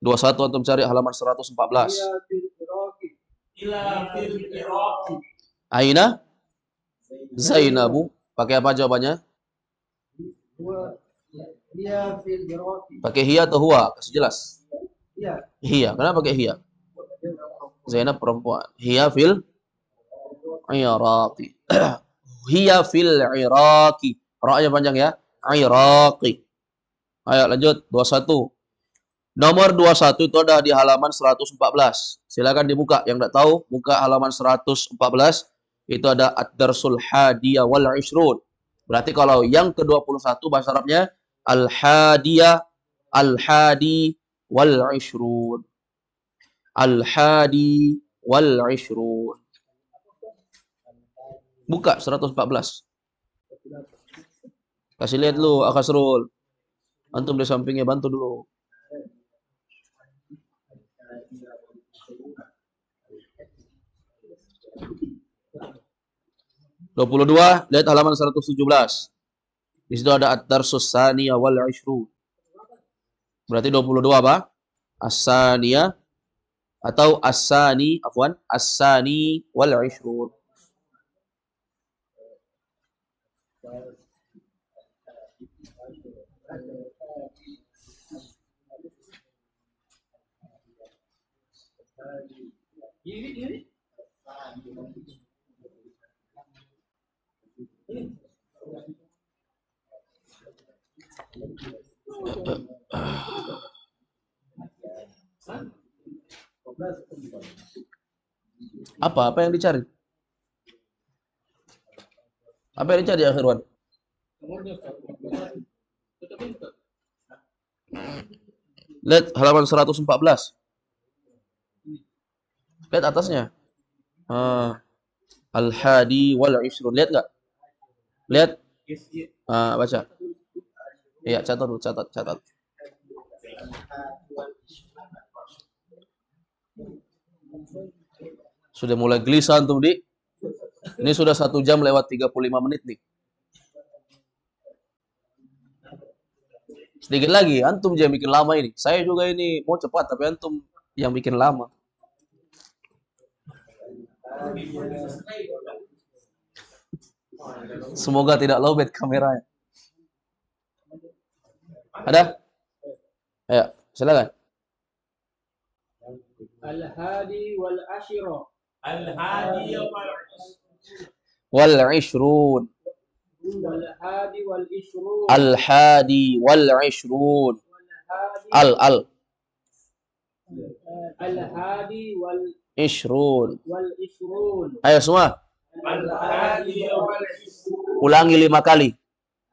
21 antum cari halaman 114. Aina Zainabu. Pakai apa jawabannya? Pakai hiya atau huwa? Kasih jelas. Hiya. Kenapa pakai hiya? Zainab perempuan. Hiya fil Iraqi. Hiya fil Iraqi. Ra-nya panjang ya. Iraqi. Ayo lanjut 21. Nomor 21 itu ada di halaman 114. Silakan dibuka. Yang tidak tahu, buka halaman 114. Itu ada ad-darsul hadiyah wal ishrun. Berarti kalau yang ke-21 bahasa Arabnya al-hadiyah, al-hadi wal ishrun. Al-hadi wal ishrun. Buka 114. Kasih lihat dulu, Akasrul. Antum di sampingnya bantu dulu. Lihat halaman 117. Di situ ada ad-darsus saniyah wal ishrun. Berarti 22 apa? As-saniyah atau as-sani, afwan, as-sani wal ishrun. Apa yang dicari? Apa yang dicari ya, Khirwan? Lihat halaman 114. Lihat atasnya. Al-hadi wal ishrun. Lihat nggak? Lihat. Baca. Iya, catat dulu, catat. Sudah mulai gelisah antum, Di. Ini sudah 1 jam lewat 35 menit nih. Sedikit lagi, antum jangan bikin lama ini. Saya juga ini mau cepat, tapi antum yang bikin lama. Semoga tidak lowbat kameranya. Ada? Ayo, silakan. Al-hadi wal ashira. Al-hadi Wal ishrun. Wal-hadi wal ishrun. Al-hadi wal ishrun. Al Al-hadi wal ishrun. ishrun. Ayo semua. Al-hadi wal ishrun. Ulangi 5 kali.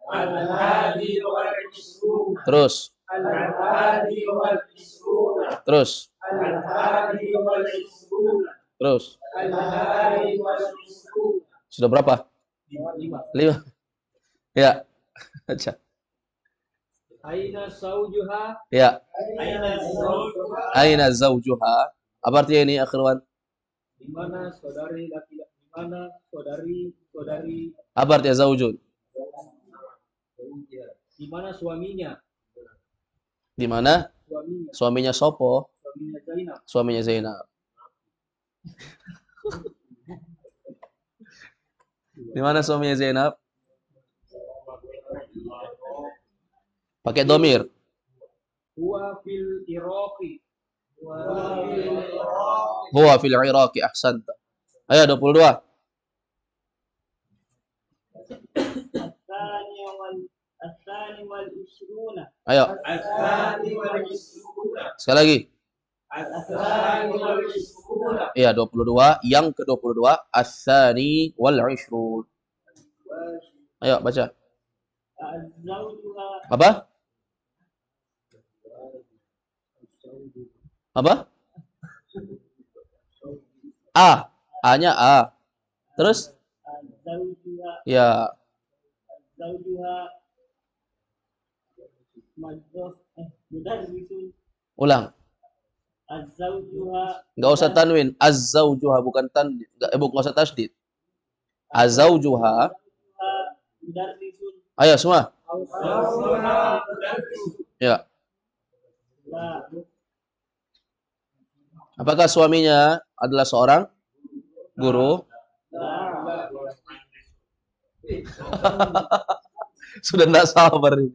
Al-hadi wal ishrun. Terus. Al-hadi wal ishrun. Terus. Al-hadi wal ishrun. Terus. Al-hadi wal ishrun. Sudah berapa? 5. Ya. Baca. Aina zawjuha. Ya. Aina zawjuha. Aina zawjuha. Apa artinya ini, akhirwan? Di mana saudari laki-laki? Di mana saudari? Apa artinya zaujun? Di mana suaminya? Di mana? Suaminya. Suaminya Sopo? Suaminya Zainab. Suaminya Zainab. Di mana suaminya Zainab? Pakai domir. Huwa fil Iraqi. Huwa fil Iraqi, ahsanta. Ayo 22. Al-thani wal ishruna. Ayo. Al-thani wal ishrun. Sekali lagi. Al-thani wal ishrun. Iya, 22. Yang ke-22. As-sani wal ishrun. Ayo, baca. Az-zawjuha. Apa? Apa? A. A-nya A. Terus? Az-zawjuha. Ya. Az-zawjuha. Mudarrisun. Ulang. Az-zawjuha. Enggak usah tanwin. Az-zawjuha, bukan tan, bukan usah tasdid. Az-zawjuha. Mudarrisun. Ayo semua. Zawjuha mudarris. Ya. La. Apakah suaminya adalah seorang guru? Sudah tidak sabar ini.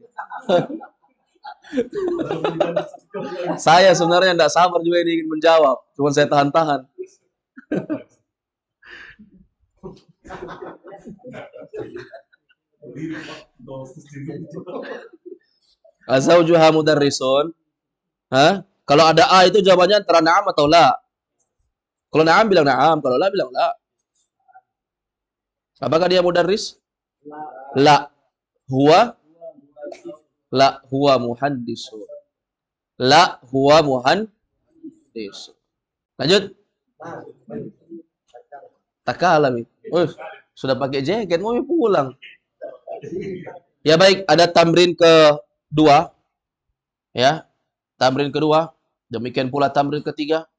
Saya sebenarnya tidak sabar juga ini ingin menjawab. Cuma saya tahan-tahan. Azaujuha mudarrisun. Hah? Kalau ada A itu jawabannya antara na'am atau la. Kalau na'am bilang na'am, kalau la bilang la. Apakah dia mudarris? La. Huwa? La huwa muhandisun. La huwa muhandisun. Lanjut. Takalami. Sudah pakai jaket mau pulang. Ya baik, ada tamrin kedua. Ya. Tamrin kedua, demikian pula tamrin ketiga,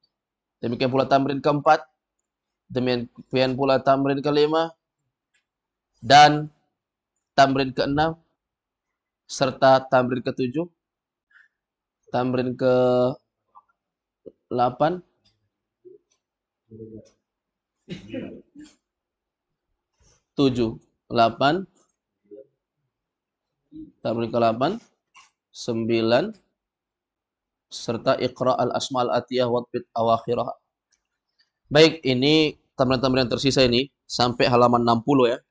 demikian pula tamrin keempat, demikian pula tamrin kelima, dan tamrin keenam, serta tamrin ketujuh, tamrin ke-8, tujuh, 8, tamrin ke-8, 9, serta Iqra al-asma al-atiyah wadbit awakhirah. Baik, ini tamrin-tamrin yang tersisa ini sampai halaman 60 ya.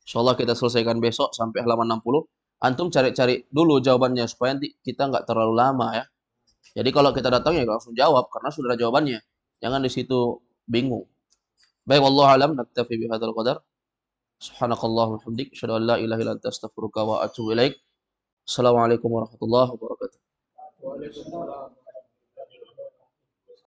Insyaallah kita selesaikan besok sampai halaman 60. Antum cari-cari dulu jawabannya supaya nanti kita nggak terlalu lama ya. Jadi kalau kita datang ya langsung jawab karena sudah ada jawabannya. Jangan di situ bingung. Baik, wallahu alam, naktafi bihadzal qadar. Subhanakallahumma wa bihamdik, asyhadu an la ilaha illa anta, astaghfiruka wa atubu ilaik. Assalamualaikum warahmatullahi wabarakatuh. Waalaikumsalam.